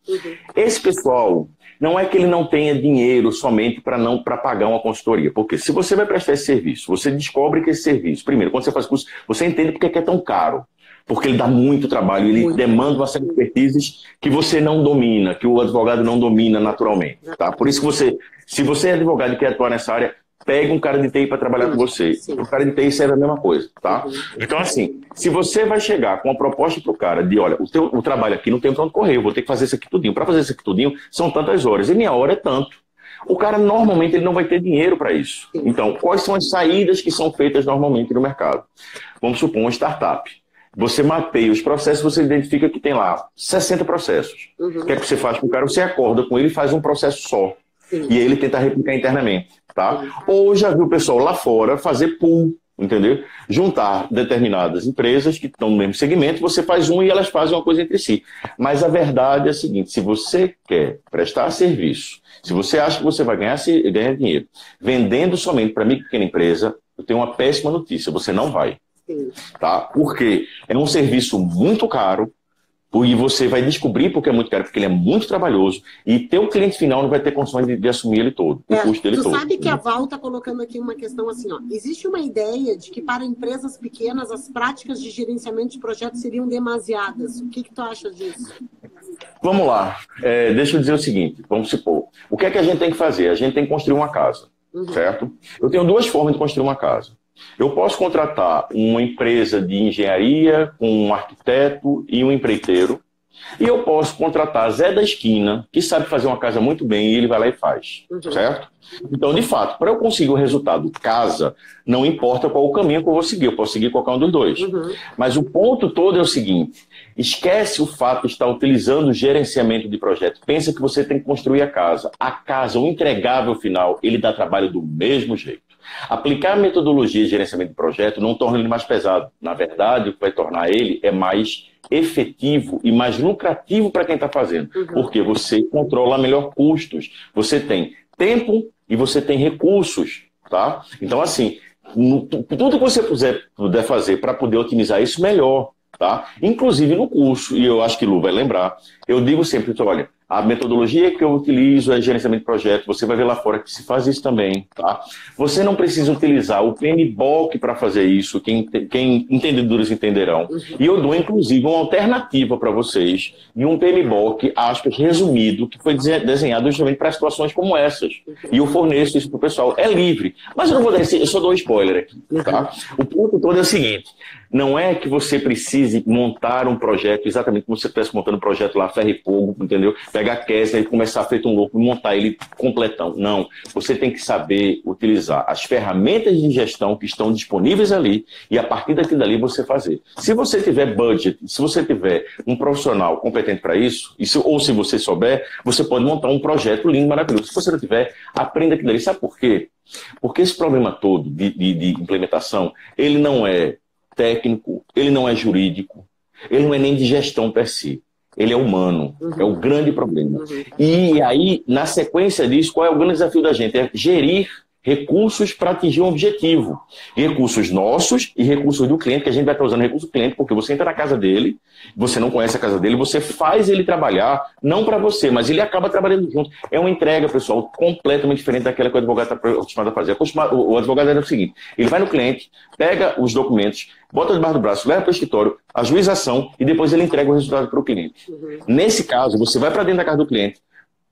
Esse pessoal, não é que ele não tenha dinheiro somente para pagar uma consultoria. Porque se você vai prestar esse serviço, você descobre que esse serviço, primeiro, quando você faz curso, você entende porque é tão caro. Porque ele dá muito trabalho, ele demanda uma série de expertises que você não domina, que o advogado não domina naturalmente. Tá? Por isso que se você é advogado e quer atuar nessa área, pega um cara de TI para trabalhar com você. O cara de TI serve a mesma coisa, tá? Então, assim, se você vai chegar com uma proposta para o cara de, olha, o trabalho aqui não tem para onde correr, eu vou ter que fazer isso aqui tudinho. Para fazer isso aqui tudinho, são tantas horas. E minha hora é tanto. O cara, normalmente, ele não vai ter dinheiro para isso. Então, quais são as saídas que são feitas normalmente no mercado? Vamos supor, uma startup. Você mapeia os processos, você identifica que tem lá 60 processos. O que é que você faz com o cara? Você acorda com ele e faz um processo só. E aí ele tenta replicar internamente, tá? Ou já viu o pessoal lá fora fazer pool, entendeu? Juntar determinadas empresas que estão no mesmo segmento, você faz um e elas fazem uma coisa entre si. Mas a verdade é a seguinte, se você quer prestar serviço, se você acha que você vai ganhar dinheiro vendendo somente para micro e pequena empresa, eu tenho uma péssima notícia, você não vai. Tá? Porque é um serviço muito caro, e você vai descobrir porque é muito caro, porque ele é muito trabalhoso, e teu cliente final não vai ter condições de assumir ele todo, o custo dele todo. Tu sabe que a Val está colocando aqui uma questão assim, ó. Existe uma ideia de que para empresas pequenas as práticas de gerenciamento de projetos seriam demasiadas. O que tu acha disso? Vamos lá. Deixa eu dizer o seguinte, vamos supor. O que é que a gente tem que fazer? A gente tem que construir uma casa, certo? Eu tenho duas formas de construir uma casa. Eu posso contratar uma empresa de engenharia com um arquiteto e um empreiteiro. E eu posso contratar Zé da esquina, que sabe fazer uma casa muito bem, e ele vai lá e faz, certo? Então, de fato, para eu conseguir o resultado casa, não importa qual o caminho que eu vou seguir, eu posso seguir qualquer um dos dois. Mas o ponto todo é o seguinte, esquece o fato de estar utilizando o gerenciamento de projeto. Pensa que você tem que construir a casa. A casa, o entregável final, ele dá trabalho do mesmo jeito. Aplicar a metodologia de gerenciamento de projeto não torna ele mais pesado. Na verdade, o que vai tornar ele é mais efetivo e mais lucrativo para quem está fazendo. Porque você controla melhor custos. Você tem tempo e você tem recursos. Tá? Então, assim, tudo que você puder fazer para poder otimizar isso, melhor. Tá? Inclusive no curso, e eu acho que Lu vai lembrar, eu digo sempre, olha, a metodologia que eu utilizo é gerenciamento de projeto, você vai ver lá fora que se faz isso também, tá? Você não precisa utilizar o PMBOK para fazer isso, quem entendedores entenderão. E eu dou, inclusive, uma alternativa para vocês, de um PMBOK, aspas, resumido, que foi desenhado justamente para situações como essas. E eu forneço isso para o pessoal. É livre. Mas eu não vou dar eu só dou um spoiler aqui, tá? O ponto todo é o seguinte, não é que você precise montar um projeto exatamente como se você estivesse montando um projeto lá, ferro e fogo, entendeu? Pegar a Kessler e começar feito um louco e montar ele completão. Não. Você tem que saber utilizar as ferramentas de gestão que estão disponíveis ali e a partir daquilo dali você fazer. Se você tiver budget, se você tiver um profissional competente para isso, ou se você souber, você pode montar um projeto lindo, maravilhoso. Se você não tiver, aprenda aquilo dali. Sabe por quê? Porque esse problema todo de implementação, ele não é técnico, ele não é jurídico, ele não é nem de gestão per si. Ele é humano, é o grande problema. E aí, na sequência disso, qual é o grande desafio da gente? É gerir recursos para atingir um objetivo. Recursos nossos e recursos do cliente, que a gente vai estar usando recurso do cliente, porque você entra na casa dele, você não conhece a casa dele, você faz ele trabalhar, não para você, mas ele acaba trabalhando junto. É uma entrega, pessoal, completamente diferente daquela que o advogado está acostumado a fazer. O advogado é o seguinte, ele vai no cliente, pega os documentos, bota debaixo do braço, leva para o escritório, ajuiza a ação e depois ele entrega o resultado para o cliente. Nesse caso, você vai para dentro da casa do cliente,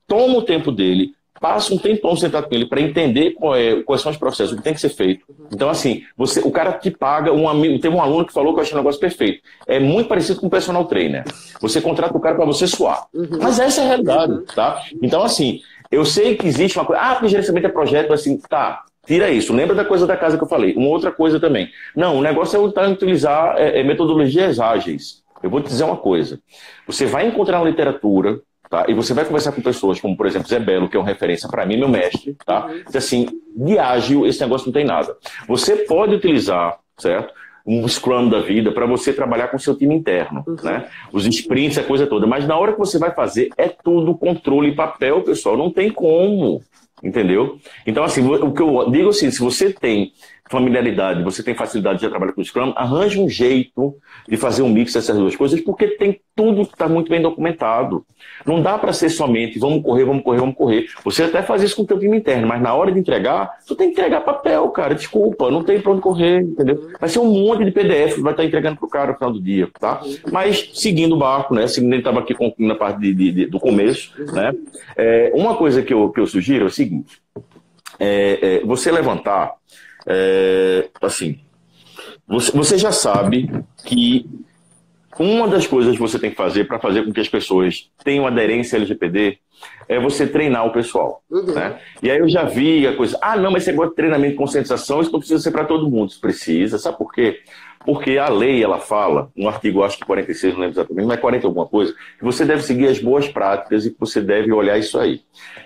toma o tempo dele, passa um tempão sentado com ele para entender quais são os processos, o que tem que ser feito. Então, assim, o cara te paga, teve um aluno que falou que eu achei um negócio perfeito. É muito parecido com o personal trainer. Você contrata o cara para você suar. Mas essa é a realidade, tá? Então, assim, eu sei que existe uma coisa, porque gerenciamento é projeto, assim, tá, tira isso. Lembra da coisa da casa que eu falei. Uma outra coisa também. Não, o negócio é utilizar metodologias ágeis. Eu vou te dizer uma coisa. Você vai encontrar na literatura, tá? E você vai conversar com pessoas como, por exemplo, Zé Belo, que é uma referência para mim, meu mestre, tá? Diz assim, de ágil, esse negócio não tem nada. Você pode utilizar, certo? Um Scrum da vida para você trabalhar com o seu time interno, né? Os sprints, a coisa toda. Mas na hora que você vai fazer, é tudo controle e papel, pessoal. Não tem como, entendeu? Então, assim, o que eu digo assim, se você tem familiaridade, você tem facilidade de trabalhar com o Scrum, arranje um jeito de fazer um mix dessas duas coisas, porque tem tudo que está muito bem documentado. Não dá para ser somente vamos correr, vamos correr, vamos correr. Você até faz isso com o teu time interno, mas na hora de entregar, tu tem que entregar papel, cara. Desculpa, não tem para onde correr, entendeu? Vai ser um monte de PDF que vai estar entregando pro cara no final do dia, tá? Mas seguindo o barco, né? Seguindo, ele estava aqui concluindo a parte do começo, né? Uma coisa que eu sugiro é o seguinte, você levantar, assim, você já sabe que uma das coisas que você tem que fazer para fazer com que as pessoas tenham aderência ao LGPD é você treinar o pessoal, né? E aí eu já vi a coisa, não, mas você gosta de treinamento de conscientização, isso não precisa ser para todo mundo. Isso precisa, sabe por quê? Porque a lei, ela fala, no artigo, acho que 46, não lembro exatamente, mas 40 alguma coisa, que você deve seguir as boas práticas e que você deve olhar isso aí.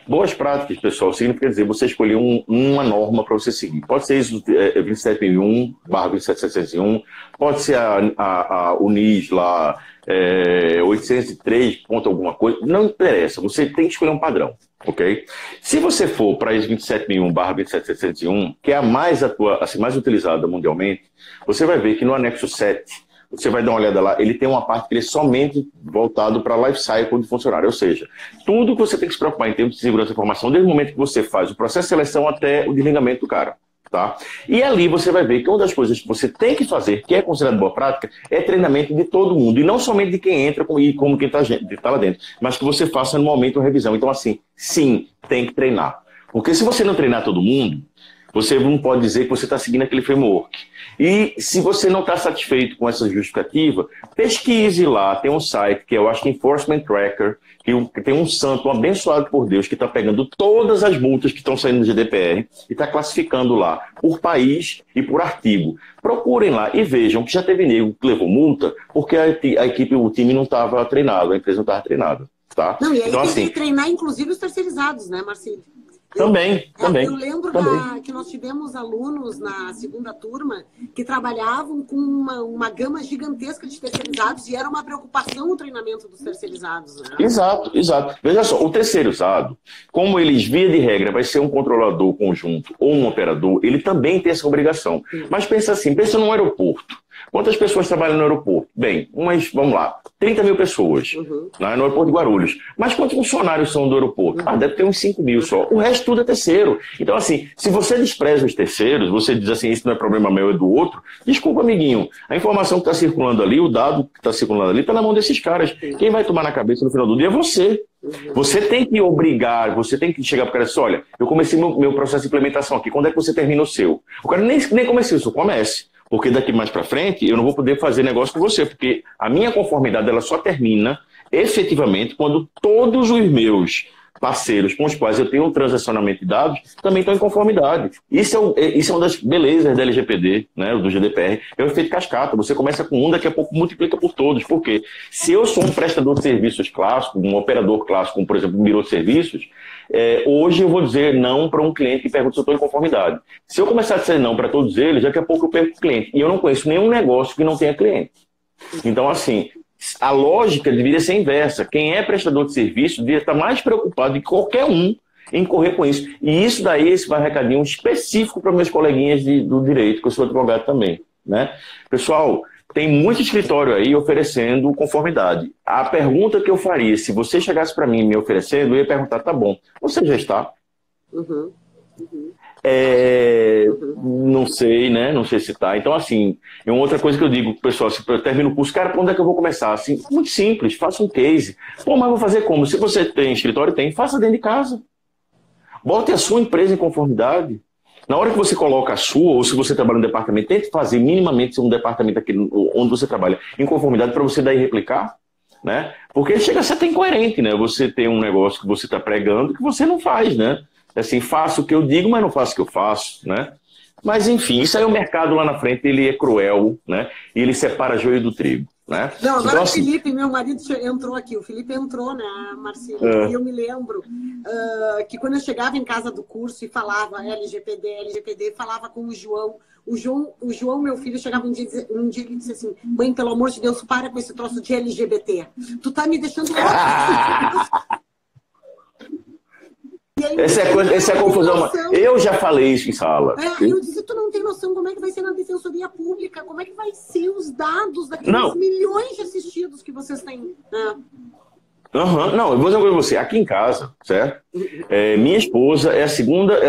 Boas práticas, pessoal, significa dizer, você escolher uma norma para você seguir. Pode ser isso, 27.001/27701, pode ser a UNIS lá, 803 ponto alguma coisa, não interessa, você tem que escolher um padrão, ok? Se você for para esse 27.001/27701, que é a mais utilizada mundialmente, você vai ver que no anexo 7, você vai dar uma olhada lá, ele tem uma parte que ele é somente voltado para a life cycle de funcionário, ou seja, tudo que você tem que se preocupar em termos de segurança da informação, desde o momento que você faz o processo de seleção até o desligamento do cara. Tá? E ali você vai ver que uma das coisas que você tem que fazer, que é considerado boa prática, é treinamento de todo mundo. E não somente de quem entra e como quem está lá dentro, mas que você faça no momento uma revisão. Então, assim, sim, tem que treinar. Porque se você não treinar todo mundo, você não pode dizer que você está seguindo aquele framework. E se você não está satisfeito com essa justificativa, pesquise lá, tem um site que eu acho que Enforcement Tracker, que tem um santo abençoado por Deus que está pegando todas as multas que estão saindo do GDPR e está classificando lá por país e por artigo. Procurem lá e vejam que já teve nego que levou multa porque a equipe, o time não estava treinado, a empresa não estava treinada. Tá? Não, e aí então, tem assim, que treinar, inclusive, os terceirizados, né, Marcílio? Também. Eu lembro que nós tivemos alunos na segunda turma que trabalhavam com uma gama gigantesca de terceirizados e era uma preocupação o treinamento dos terceirizados. Né? Exato. Veja só, o terceirizado, como eles, via de regra, vai ser um controlador conjunto ou um operador, ele também tem essa obrigação. Sim. Mas pensa assim, pensa num aeroporto. Quantas pessoas trabalham no aeroporto? Bem, vamos lá, 30 mil pessoas no aeroporto de Guarulhos. Mas quantos funcionários são do aeroporto? Deve ter uns 5 mil só. O resto tudo é terceiro. Então, assim, se você despreza os terceiros, você diz assim, isso não é problema meu, é do outro, desculpa, amiguinho. A informação que está circulando ali, o dado que está circulando ali, está na mão desses caras. Quem vai tomar na cabeça no final do dia é você. Você tem que obrigar, você tem que chegar para o cara e dizer, olha, eu comecei meu processo de implementação aqui, quando é que você termina o seu? O cara nem comecei o seu, comece. Porque daqui mais para frente eu não vou poder fazer negócio com você, porque a minha conformidade ela só termina efetivamente quando todos os meus parceiros com os quais eu tenho um transacionamento de dados também estão em conformidade. Isso é uma das belezas da LGPD, né, do GDPR. É o efeito cascata. Você começa com um, daqui a pouco multiplica por todos. Por quê? Se eu sou um prestador de serviços clássico, um operador clássico, como por exemplo um birô de serviços, hoje eu vou dizer não para um cliente que pergunta se eu estou em conformidade. Se eu começar a dizer não para todos eles, daqui a pouco eu perco o cliente. E eu não conheço nenhum negócio que não tenha cliente. Então, assim, a lógica deveria ser inversa. Quem é prestador de serviço deveria estar mais preocupado do que qualquer um em correr com isso. E isso daí, esse vai um recadinho específico para meus coleguinhas do direito, que eu sou advogado também. Né? Pessoal, tem muito escritório aí oferecendo conformidade. A pergunta que eu faria, se você chegasse para mim me oferecendo, eu ia perguntar, tá bom, você já está? Não sei, né? Não sei se tá. Então, assim, é uma outra coisa que eu digo, pessoal, se eu termino o curso, cara, por onde é que eu vou começar? Assim, muito simples, faça um case. Pô, mas vou fazer como? Se você tem escritório, faça dentro de casa. Bote a sua empresa em conformidade. Na hora que você coloca a sua, ou se você trabalha no departamento, tente fazer minimamente um departamento aqui onde você trabalha em conformidade para você daí replicar, né? Porque chega a ser até incoerente, né? Você tem um negócio que você está pregando que você não faz, né? Assim, faço o que eu digo, mas não faço o que eu faço, né? Mas, enfim, isso aí o mercado lá na frente, ele é cruel, né? E ele separa joio do trigo, né? Não, agora então, o assim... Felipe, meu marido, entrou aqui. O Felipe entrou, né, Marcílio? E eu me lembro que quando eu chegava em casa do curso e falava LGPD, falava com o João. O João, meu filho, chegava um dia e disse assim, mãe, pelo amor de Deus, para com esse troço de LGBT. Tu tá me deixando louco. Essa é a confusão. Eu já falei isso em sala. Eu disse, tu não tem noção como é que vai ser na defensoria pública, como é que vai ser os dados daqueles milhões de assistidos que vocês têm. Não, eu vou dizer uma coisa pra você. Aqui em casa, certo? Minha esposa é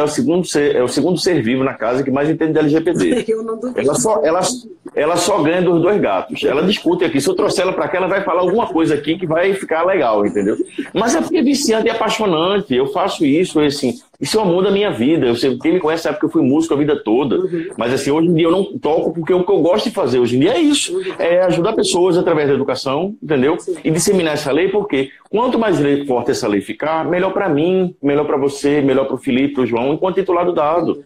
o segundo ser vivo na casa que mais entende de LGPD. Eu não duvido. Ela só ganha dos dois gatos. Ela discute aqui. Se eu trouxer ela pra cá, ela vai falar alguma coisa aqui que vai ficar legal, entendeu? Mas é porque é viciante e apaixonante. Eu faço isso, assim, isso muda a minha vida. Quem me conhece sabe que eu fui músico a vida toda. Mas assim, hoje em dia eu não toco porque o que eu gosto de fazer hoje em dia é isso. É ajudar pessoas através da educação, entendeu? E disseminar essa lei, porque quanto mais forte essa lei ficar, melhor para mim, melhor para você, melhor para o Felipe, para o João, enquanto titular do dado.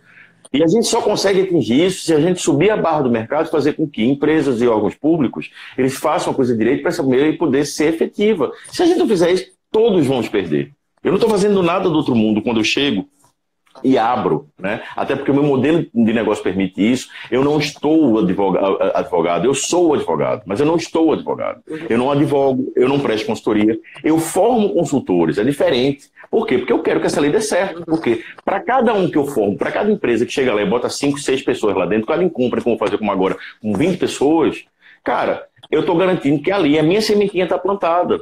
E a gente só consegue atingir isso se a gente subir a barra do mercado e fazer com que empresas e órgãos públicos eles façam a coisa direito para essa lei poder ser efetiva. Se a gente não fizer isso, todos vão se perder. Eu não estou fazendo nada do outro mundo quando eu chego e abro, né? Até porque o meu modelo de negócio permite isso. Eu não estou advogado, eu sou advogado, mas eu não estou advogado. Eu não advogo, eu não presto consultoria, eu formo consultores, é diferente. Por quê? Porque eu quero que essa lei dê certo. Porque para cada um que eu formo, para cada empresa que chega lá e bota 5, 6 pessoas lá dentro, cada um compra, como fazer como agora, com 20 pessoas, cara, eu estou garantindo que ali a minha sementinha está plantada.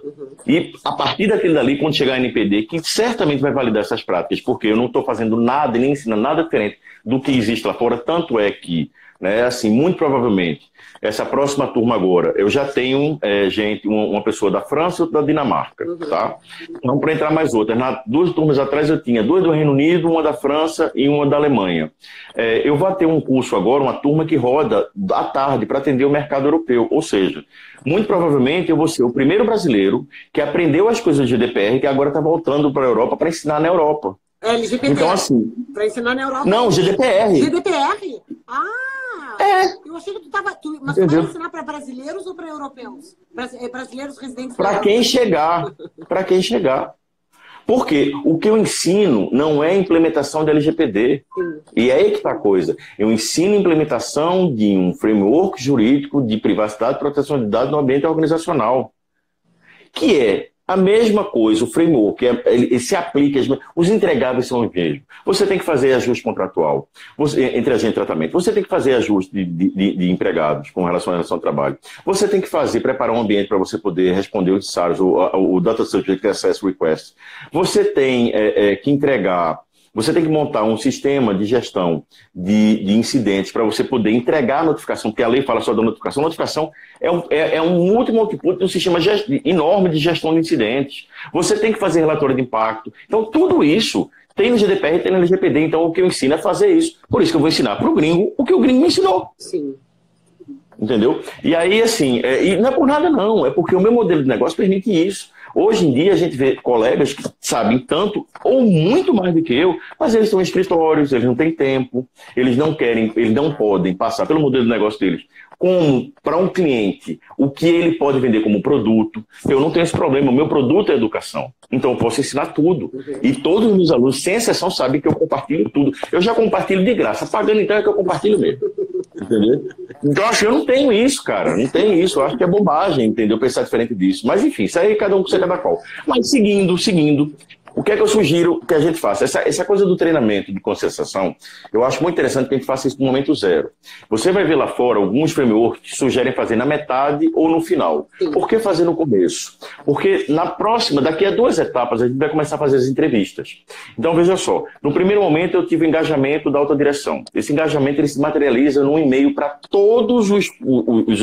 E a partir daquele dali, quando chegar a NPD, que certamente vai validar essas práticas, porque eu não estou fazendo nada e nem ensinando nada diferente do que existe lá fora, tanto é que, né, assim, muito provavelmente, essa próxima turma agora, eu já tenho gente, uma pessoa da França e outra da Dinamarca, tá? Então, para entrar mais outras, 2 turmas atrás eu tinha 2 do Reino Unido, uma da França e uma da Alemanha. Eu vou ter um curso agora, uma turma que roda à tarde para atender o mercado europeu, ou seja, muito provavelmente eu vou ser o primeiro brasileiro que aprendeu as coisas de GDPR que agora está voltando para a Europa para ensinar na Europa. LGPD. Então, assim... Para ensinar na Europa. Não, GDPR. GDPR? Eu achei que tu estava... Mas tu vai ensinar para brasileiros ou para europeus? Brasileiros residentes... Para quem chegar. Para quem chegar. Porque o que eu ensino não é implementação de LGPD. Sim. E é aí que está a coisa. Eu ensino implementação de um framework jurídico de privacidade e proteção de dados no ambiente organizacional. Que é a mesma coisa, o framework, ele se aplica, os entregáveis são os mesmos. Você tem que fazer ajuste contratual entre agente e tratamento. Você tem que fazer ajuste de empregados com relação à relação ao trabalho. Você tem que preparar um ambiente para você poder responder os SARs, o Data Subject Access Request. Você tem que entregar... Você tem que montar um sistema de gestão de incidentes para você poder entregar a notificação, porque a lei fala só da notificação. A notificação é um multi-output de um sistema enorme de gestão de incidentes. Você tem que fazer relatório de impacto. Então, tudo isso tem no GDPR e tem no LGPD. Então, o que eu ensino é fazer isso. Por isso que eu vou ensinar para o gringo o que o gringo me ensinou. Sim. Entendeu? E aí, assim, e não é por nada não, é porque o meu modelo de negócio permite isso. Hoje em dia a gente vê colegas que sabem tanto ou muito mais do que eu, mas eles estão em escritórios, eles não têm tempo, eles não querem, eles não podem passar pelo modelo de negócio deles como para um cliente o que ele pode vender como produto. Eu não tenho esse problema, o meu produto é educação. Então eu posso ensinar tudo. E todos os meus alunos, sem exceção, sabem que eu compartilho tudo. Eu já compartilho de graça, pagando então é que eu compartilho mesmo. Entendeu? Então acho que eu não tenho isso, cara. Não tenho isso. Eu acho que é bobagem, entendeu? Pensar diferente disso. Mas enfim, isso aí cada um com cada qual. Mas seguindo, o que é que eu sugiro que a gente faça? Essa coisa do treinamento de conscientização, eu acho muito interessante que a gente faça isso no momento zero. Você vai ver lá fora alguns frameworks que sugerem fazer na metade ou no final. Por que fazer no começo? Porque na próxima, daqui a 2 etapas, a gente vai começar a fazer as entrevistas. Então, veja só, no primeiro momento eu tive o engajamento da alta direção. Esse engajamento ele se materializa num e-mail para todos os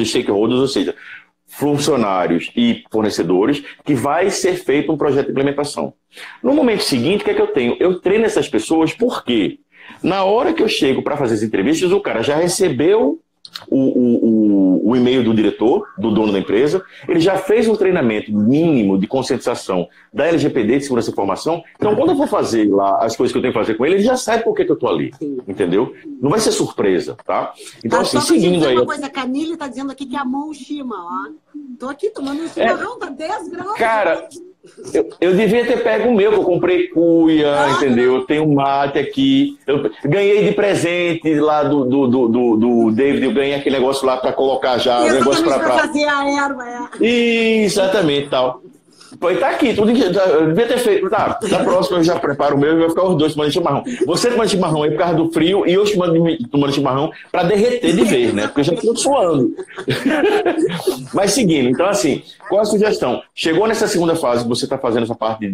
stakeholders, ou seja, funcionários e fornecedores, que vai ser feito um projeto de implementação. No momento seguinte, o que é que eu tenho? Eu treino essas pessoas porque na hora que eu chego para fazer as entrevistas, o cara já recebeu o e-mail do diretor, do dono da empresa, ele já fez um treinamento mínimo de conscientização da LGPD, de segurança da informação. Então, quando eu for fazer lá as coisas que eu tenho que fazer com ele, ele já sabe por que eu estou ali. Sim. Entendeu? Não vai ser surpresa, tá? Então, assim, seguindo aí... Uma coisa, a Camille está dizendo aqui que amou o Shima, ó. Tô aqui tomando um chimarrão, tá 10 graus. Cara, eu devia ter pego o meu, que eu comprei cuia, entendeu? Eu tenho mate aqui. Eu ganhei de presente lá do David, eu ganhei aquele negócio lá para colocar já. Negócio para fazer a erva, Exatamente, tal. Pois tá aqui, tudo eu devia ter feito. Tá, da próxima eu já preparo o meu e vai ficar os dois tomando chimarrão. Você tomando chimarrão aí por causa do frio e eu tomando chimarrão para derreter de vez, né? Porque eu já estou suando. Mas seguindo, então assim, qual a sugestão? Chegou nessa segunda fase que você está fazendo essa parte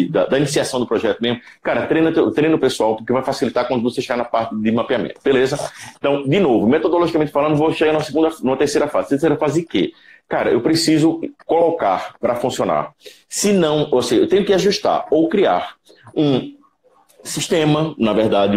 da iniciação do projeto mesmo, cara, treina o pessoal, porque vai facilitar quando você chegar na parte de mapeamento, beleza? Então, de novo, metodologicamente falando, vou chegar numa terceira fase. Terceira fase de quê? Cara, eu preciso colocar para funcionar. Se não, ou seja, eu tenho que ajustar ou criar um sistema, na verdade,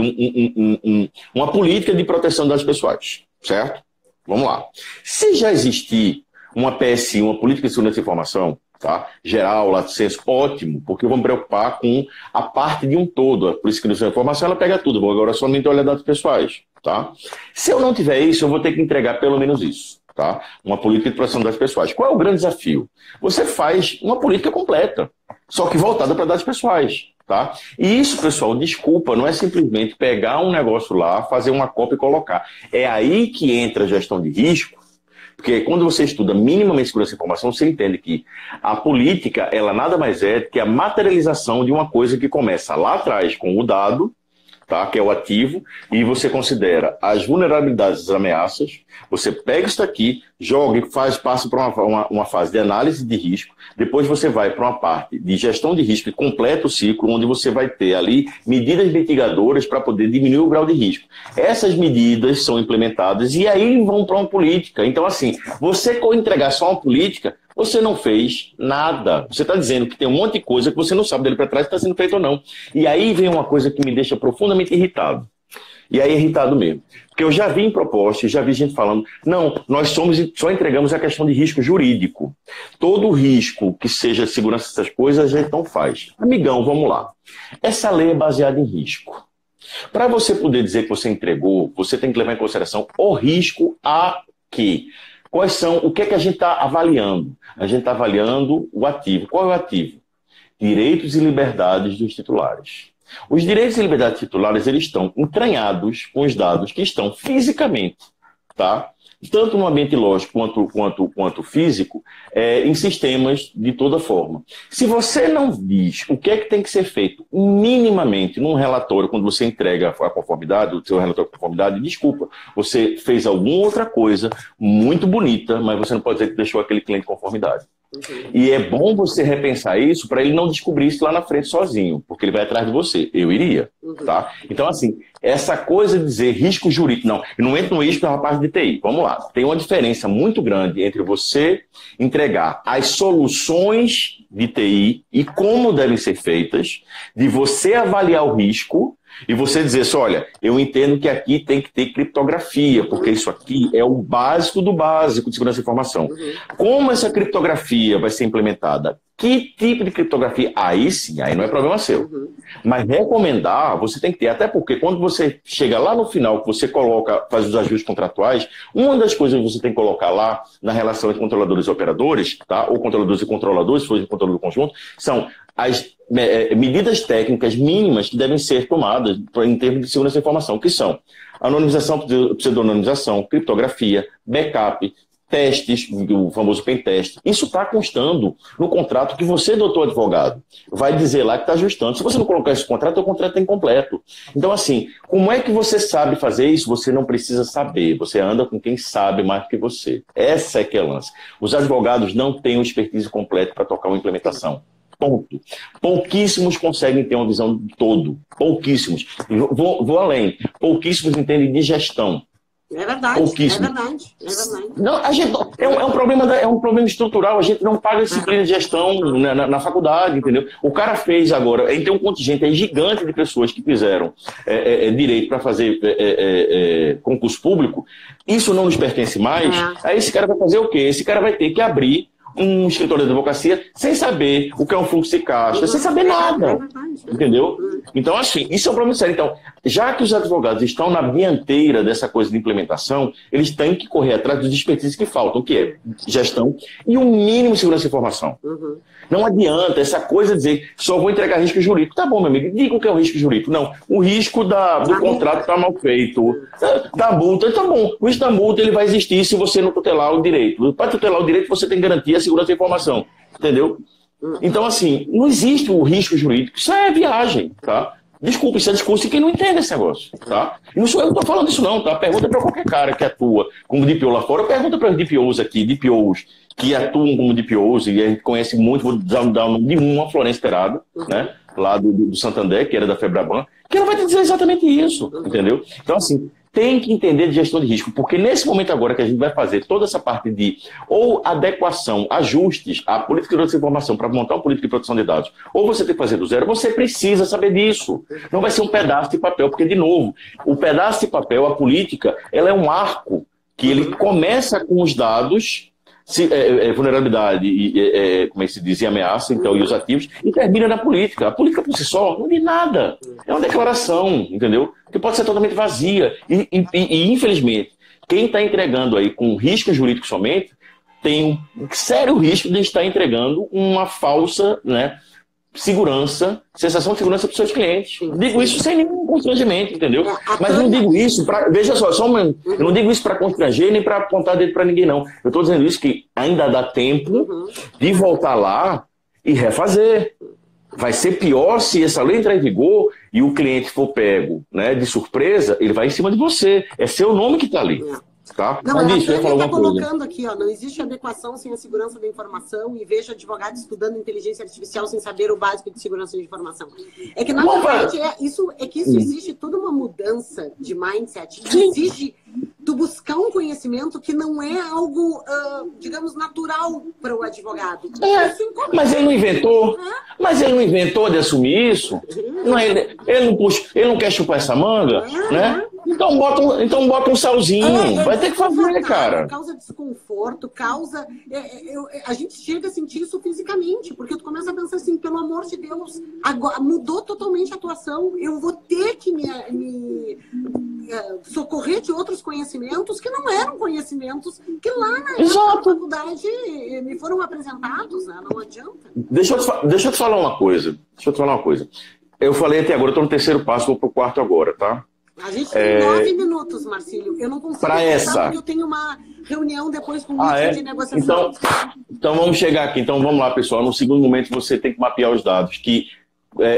uma política de proteção das pessoas, certo? Vamos lá. Se já existir uma PSI, uma política de segurança da informação, tá? Geral, lato sensu, ótimo, porque eu vou me preocupar com a parte de um todo. A política de segurança da informação, ela pega tudo. Vou agora somente olhar dados pessoais, tá? Se eu não tiver isso, eu vou ter que entregar pelo menos isso. Tá? Uma política de proteção das pessoas. Qual é o grande desafio? Você faz uma política completa, só que voltada para dados pessoais. Tá? E isso, pessoal, desculpa, não é simplesmente pegar um negócio lá, fazer uma cópia e colocar. É aí que entra a gestão de risco, porque quando você estuda minimamente segurança da informação, você entende que a política, ela nada mais é que a materialização de uma coisa que começa lá atrás com o dado, tá? Que é o ativo, e você considera as vulnerabilidades, as ameaças, você pega isso daqui, joga e passa para uma fase de análise de risco, depois você vai para uma parte de gestão de risco e completa o ciclo, onde você vai ter ali medidas mitigadoras para poder diminuir o grau de risco. Essas medidas são implementadas e aí vão para uma política. Então, assim, você entregar só uma política, você não fez nada. Você está dizendo que tem um monte de coisa que você não sabe dele para trás se está sendo feito ou não. E aí vem uma coisa que me deixa profundamente irritado. E aí irritado mesmo. Porque eu já vi em propostas, já vi gente falando, não, nós só entregamos a questão de risco jurídico. Todo risco que seja segurança dessas coisas, a gente não faz. Amigão, vamos lá. Essa lei é baseada em risco. Para você poder dizer que você entregou, você tem que levar em consideração o risco a quê? Quais são, o que é que a gente está avaliando? A gente está avaliando o ativo. Qual é o ativo? Direitos e liberdades dos titulares. Os direitos e liberdades titulares, eles estão entranhados com os dados que estão fisicamente, tá? Tanto no ambiente lógico quanto físico, em sistemas de toda forma. Se você não diz o que é que tem que ser feito minimamente num relatório, quando você entrega a conformidade, o seu relatório de conformidade, desculpa, você fez alguma outra coisa muito bonita, mas você não pode dizer que deixou aquele cliente em conformidade. E é bom você repensar isso para ele não descobrir isso lá na frente sozinho, porque ele vai atrás de você. Eu iria, tá? Então, assim, essa coisa de dizer risco jurídico, não, eu não entro no risco da parte de TI. Vamos lá. Tem uma diferença muito grande entre você entregar as soluções de TI e como devem ser feitas, de você avaliar o risco e você dizer assim, olha, eu entendo que aqui tem que ter criptografia, porque isso aqui é o básico do básico de segurança da informação. Como essa criptografia vai ser implementada? Que tipo de criptografia? Aí sim, aí não é problema seu. Mas recomendar, você tem que ter, até porque quando você chega lá no final, que você faz os ajustes contratuais, uma das coisas que você tem que colocar lá na relação entre controladores e operadores, tá? Ou controladores e controladores, se for de controlador conjunto, são as medidas técnicas mínimas que devem ser tomadas em termos de segurança da informação, que são anonimização, pseudonimização, criptografia, backup, testes, o famoso pentest. Isso está constando no contrato que você, doutor advogado, vai dizer lá que está ajustando. Se você não colocar esse contrato, o contrato é incompleto. Então, assim, como é que você sabe fazer isso? Você não precisa saber. Você anda com quem sabe mais do que você. Essa é que é o lance. Os advogados não têm uma expertise completa para tocar uma implementação. Ponto. Pouquíssimos conseguem ter uma visão de todo. Pouquíssimos. Vou além. Pouquíssimos entendem de gestão. É verdade, Pouquíssimo. é verdade. Não, a gente, é um problema estrutural, a gente não paga disciplina de gestão na faculdade, entendeu? O cara fez agora, tem um contingente gigante de pessoas que fizeram direito para fazer concurso público, isso não nos pertence mais, aí esse cara vai fazer o quê? Esse cara vai ter que abrir um escritório de advocacia sem saber o que é um fluxo de caixa, sem saber nada, entendeu? Então, assim, isso é um problema sério. Então, já que os advogados estão na dianteira dessa coisa de implementação, eles têm que correr atrás dos expertises que faltam, que é gestão e um mínimo de segurança de informação. Não adianta essa coisa de dizer, só vou entregar risco jurídico. Tá bom, meu amigo, diga o que é o risco jurídico. Não, o risco do contrato está mal feito, da multa. Tá bom, o risco da multa ele vai existir se você não tutelar o direito. Para tutelar o direito, você tem que garantir a segurança da informação, entendeu? Então, assim, não existe o risco jurídico. Isso é viagem, tá? Desculpa, isso é discurso de quem não entende esse negócio, tá? E não sou eu que estou falando isso não, tá? Pergunta para qualquer cara que atua como DPO lá fora, pergunta para os DPOs aqui, DPOs que atuam como DPOs, e a gente conhece muito, vou dar o nome de uma, Florência Terada, né? Lá do Santander, que era da Febraban, que ela vai te dizer exatamente isso, entendeu? Então, assim, tem que entender de gestão de risco, porque nesse momento agora que a gente vai fazer toda essa parte de ou adequação, ajustes à política de informação para montar uma política de proteção de dados, ou você tem que fazer do zero, você precisa saber disso. Não vai ser um pedaço de papel, porque, de novo, o pedaço de papel, a política, ela é um arco que ele começa com os dados, vulnerabilidade e, como é que se diz, e ameaça, então, e os ativos, e termina na política. A política por si só não diz nada. É uma declaração, entendeu? Que pode ser totalmente vazia. E infelizmente, quem está entregando aí com risco jurídico somente, tem um sério risco de estar entregando uma falsa, né, segurança, sensação de segurança para os seus clientes. Digo isso sem nenhum constrangimento, entendeu? Mas não digo isso para... Veja só, eu não digo isso para constranger nem para apontar dedo para ninguém, não. Eu estou dizendo isso que ainda dá tempo de voltar lá e refazer. Vai ser pior se essa lei entrar em vigor e o cliente for pego, né, de surpresa, ele vai em cima de você. É seu nome que está ali. Tá? Não, Mas a deixa eu falar Tânia está alguma coisa. colocando aqui, ó, não existe adequação sem a segurança da informação e vejo advogados estudando inteligência artificial sem saber o básico de segurança de informação. É que, na verdade, isso existe toda uma mudança de mindset que exige tu buscar um conhecimento que não é algo, digamos, natural para o advogado. Mas ele não inventou. Mas ele não inventou de assumir isso. Não, ele não quer chupar essa manga, né? Então bota um salzinho. Vai ter que fazer, cara. Causa desconforto, a gente chega a sentir isso fisicamente, porque tu começa a pensar assim, pelo amor de Deus, agora mudou totalmente a atuação, eu vou ter que me socorrer de outros conhecimentos que não eram conhecimentos que lá na faculdade me foram apresentados, né? Não adianta. Deixa eu te falar uma coisa. Eu falei até agora, eu estou no terceiro passo, vou pro quarto agora, tá? A gente tem 9 minutos, Marcílio. Eu não consigo porque eu tenho uma reunião depois com o de negociação. Então vamos chegar aqui. Então vamos lá, pessoal. No segundo momento você tem que mapear os dados, que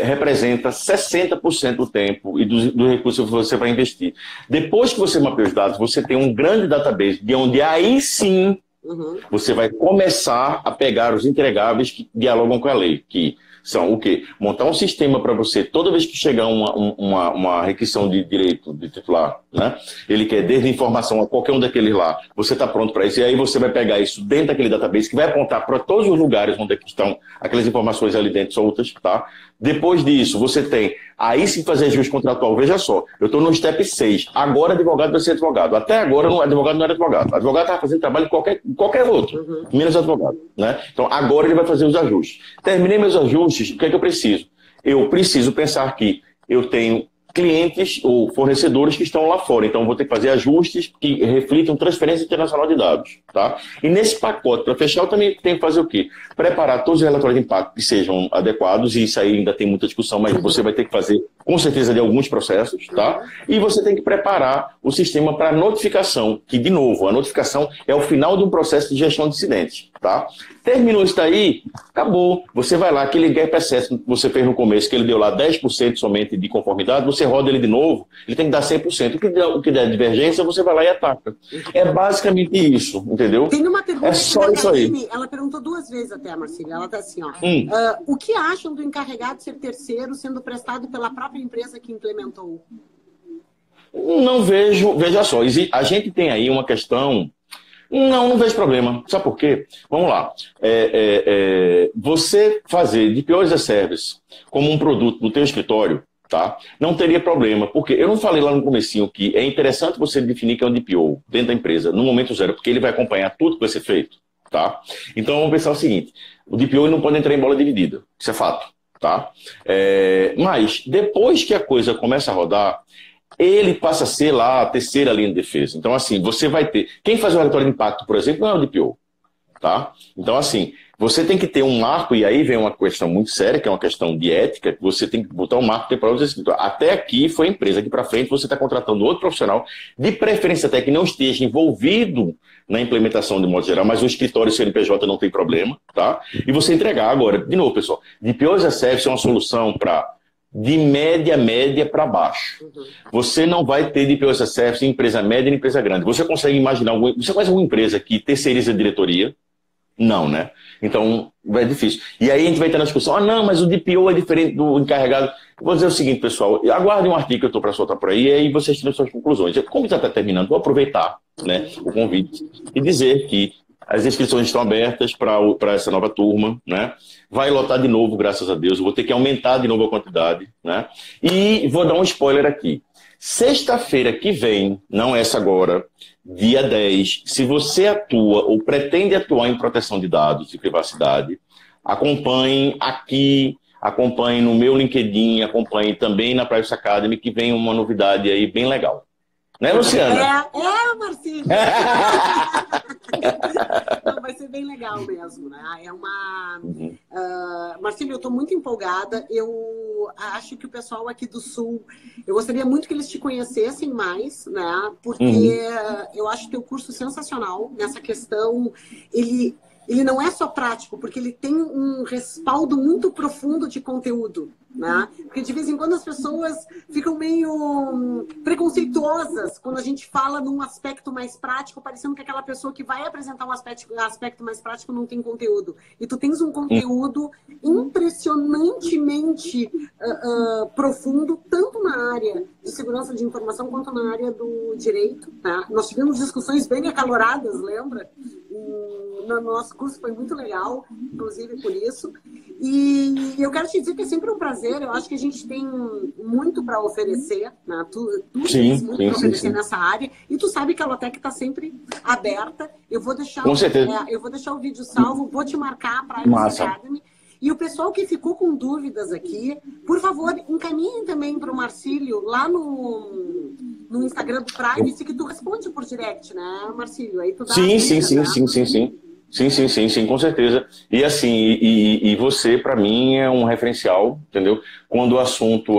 representa 60% do tempo e do recurso que você vai investir. Depois que você mapeia os dados, você tem um grande database, de onde aí sim você vai começar a pegar os entregáveis que dialogam com a lei, que são o quê? Montar um sistema para você, toda vez que chegar uma requisição de direito de titular, né? Ele quer desde informação a qualquer um daqueles lá, você está pronto para isso, e aí você vai pegar isso dentro daquele database, que vai apontar para todos os lugares onde estão aquelas informações ali dentro soltas, tá? Depois disso, você tem, aí sim fazer ajuste contratual. Veja só, eu estou no step 6, agora advogado vai ser advogado. Até agora, advogado não era advogado. Advogado estava fazendo trabalho de qualquer outro, menos advogado, né? Então, agora ele vai fazer os ajustes. Terminei meus ajustes, o que é que eu preciso? Eu preciso pensar que eu tenho clientes ou fornecedores que estão lá fora. Então, vou ter que fazer ajustes que reflitam transferência internacional de dados, tá? E nesse pacote, para fechar, eu também tenho que fazer o quê? Preparar todos os relatórios de impacto que sejam adequados, e isso aí ainda tem muita discussão, mas você vai ter que fazer, com certeza, de alguns processos, tá? E você tem que preparar o sistema para notificação, que, de novo, a notificação é o final de um processo de gestão de incidentes, tá? Terminou isso daí, acabou. Você vai lá, aquele gap assessment que você fez no começo, que ele deu lá 10% somente de conformidade, você roda ele de novo, ele tem que dar 100%. O que der divergência, você vai lá e ataca. É basicamente isso, entendeu? Tem uma pergunta só isso aí. Ela perguntou 2 vezes até, Marcília. Ela está assim, ó. O que acham do encarregado ser terceiro sendo prestado pela própria empresa que implementou? Não vejo, veja só, a gente tem aí uma questão. Não vejo problema. Sabe por quê? Vamos lá. Você fazer DPO as a Service como um produto do teu escritório, tá? Não teria problema. Porque eu não falei lá no comecinho que é interessante você definir que é um DPO dentro da empresa, no momento zero, porque ele vai acompanhar tudo que vai ser feito, tá? Então vamos pensar o seguinte, o DPO não pode entrar em bola dividida. Isso é fato, tá? Mas depois que a coisa começa a rodar, ele passa a ser lá a terceira linha de defesa. Então, assim, você vai ter... Quem faz o relatório de impacto, por exemplo, não é o DPO, tá? Então, assim, você tem que ter um marco, e aí vem uma questão muito séria, que é uma questão de ética, que você tem que botar um marco temporal e dizer assim, até aqui foi a empresa, aqui para frente você está contratando outro profissional, de preferência até que não esteja envolvido na implementação de modo geral, mas o escritório CNPJ não tem problema, tá? E você entregar. Agora, de novo, pessoal, DPO as a Service é uma solução para... de média para baixo. Você não vai ter DPO as a Service em empresa média e em empresa grande. Você consegue imaginar... Você conhece alguma empresa que terceiriza a diretoria? Não, né? Então, é difícil. E aí a gente vai ter na discussão, não, mas o DPO é diferente do encarregado. Vou dizer o seguinte, pessoal, aguardem um artigo que eu estou para soltar por aí, e aí vocês tiram suas conclusões. Como já está terminando, vou aproveitar, né, o convite e dizer que as inscrições estão abertas para essa nova turma, né? Vai lotar de novo, graças a Deus. Eu vou ter que aumentar de novo a quantidade, né? E vou dar um spoiler aqui. Sexta-feira que vem, não essa agora, dia 10, se você atua ou pretende atuar em proteção de dados e privacidade, acompanhe aqui, acompanhe no meu LinkedIn, acompanhe também na Privacy Academy, que vem uma novidade aí bem legal. Né, Luciana? Marcílio. Não, vai ser bem legal mesmo, né? Marcílio, eu estou muito empolgada. Eu acho que o pessoal aqui do Sul, eu gostaria muito que eles te conhecessem mais, né? Porque eu acho teu curso sensacional nessa questão. Ele não é só prático, porque ele tem um respaldo muito profundo de conteúdo. né? Porque de vez em quando as pessoas ficam meio preconceituosas quando a gente fala num aspecto mais prático, parecendo que aquela pessoa que vai apresentar um aspecto mais prático não tem conteúdo. E tu tens um conteúdo impressionantemente profundo, tanto na área de segurança de informação quanto na área do direito, né? Nós tivemos discussões bem acaloradas, lembra? No nosso curso foi muito legal, inclusive por isso. E eu quero te dizer que é sempre um prazer. Eu acho que a gente tem muito para oferecer, né? Tu tens muito para oferecer nessa área. E tu sabe que a Lotec está sempre aberta. Eu vou deixar, eu vou deixar o vídeo salvo, vou te marcar para a Privacy Academy. E o pessoal que ficou com dúvidas aqui, por favor, encaminhem também para o Marcílio lá no Instagram do Privacy, que tu responde por direct, né, Marcílio? Aí tu dá Sim, com certeza. E assim, e você, para mim, é um referencial, entendeu? Quando o assunto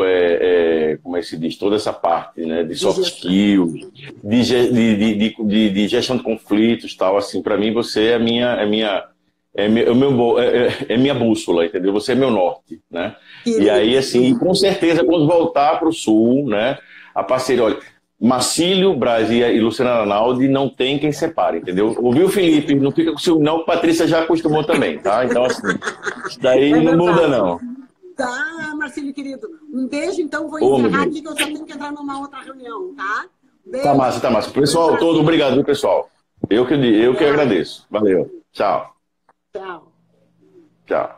como é que se diz, toda essa parte, né, de soft skills, de gestão de conflitos, tal, assim, para mim você é minha bússola, entendeu? Você é meu norte, né? E aí, assim, com certeza, quando voltar para o Sul, né, a parceria, olha, Marcílio Braz e Luciana Arnaldi não tem quem separe, entendeu? Ouviu, Felipe? Não fica com ciúme, não, Patrícia já acostumou também, tá? Então, assim, isso daí não muda, não. Tá, Marcílio, querido. Um beijo, então vou encerrar aqui, que eu já tenho que entrar numa outra reunião, tá? Beijo. Tá massa. Pessoal todo, obrigado, viu, pessoal? Eu que agradeço. Valeu. Tchau. Tchau. Tchau.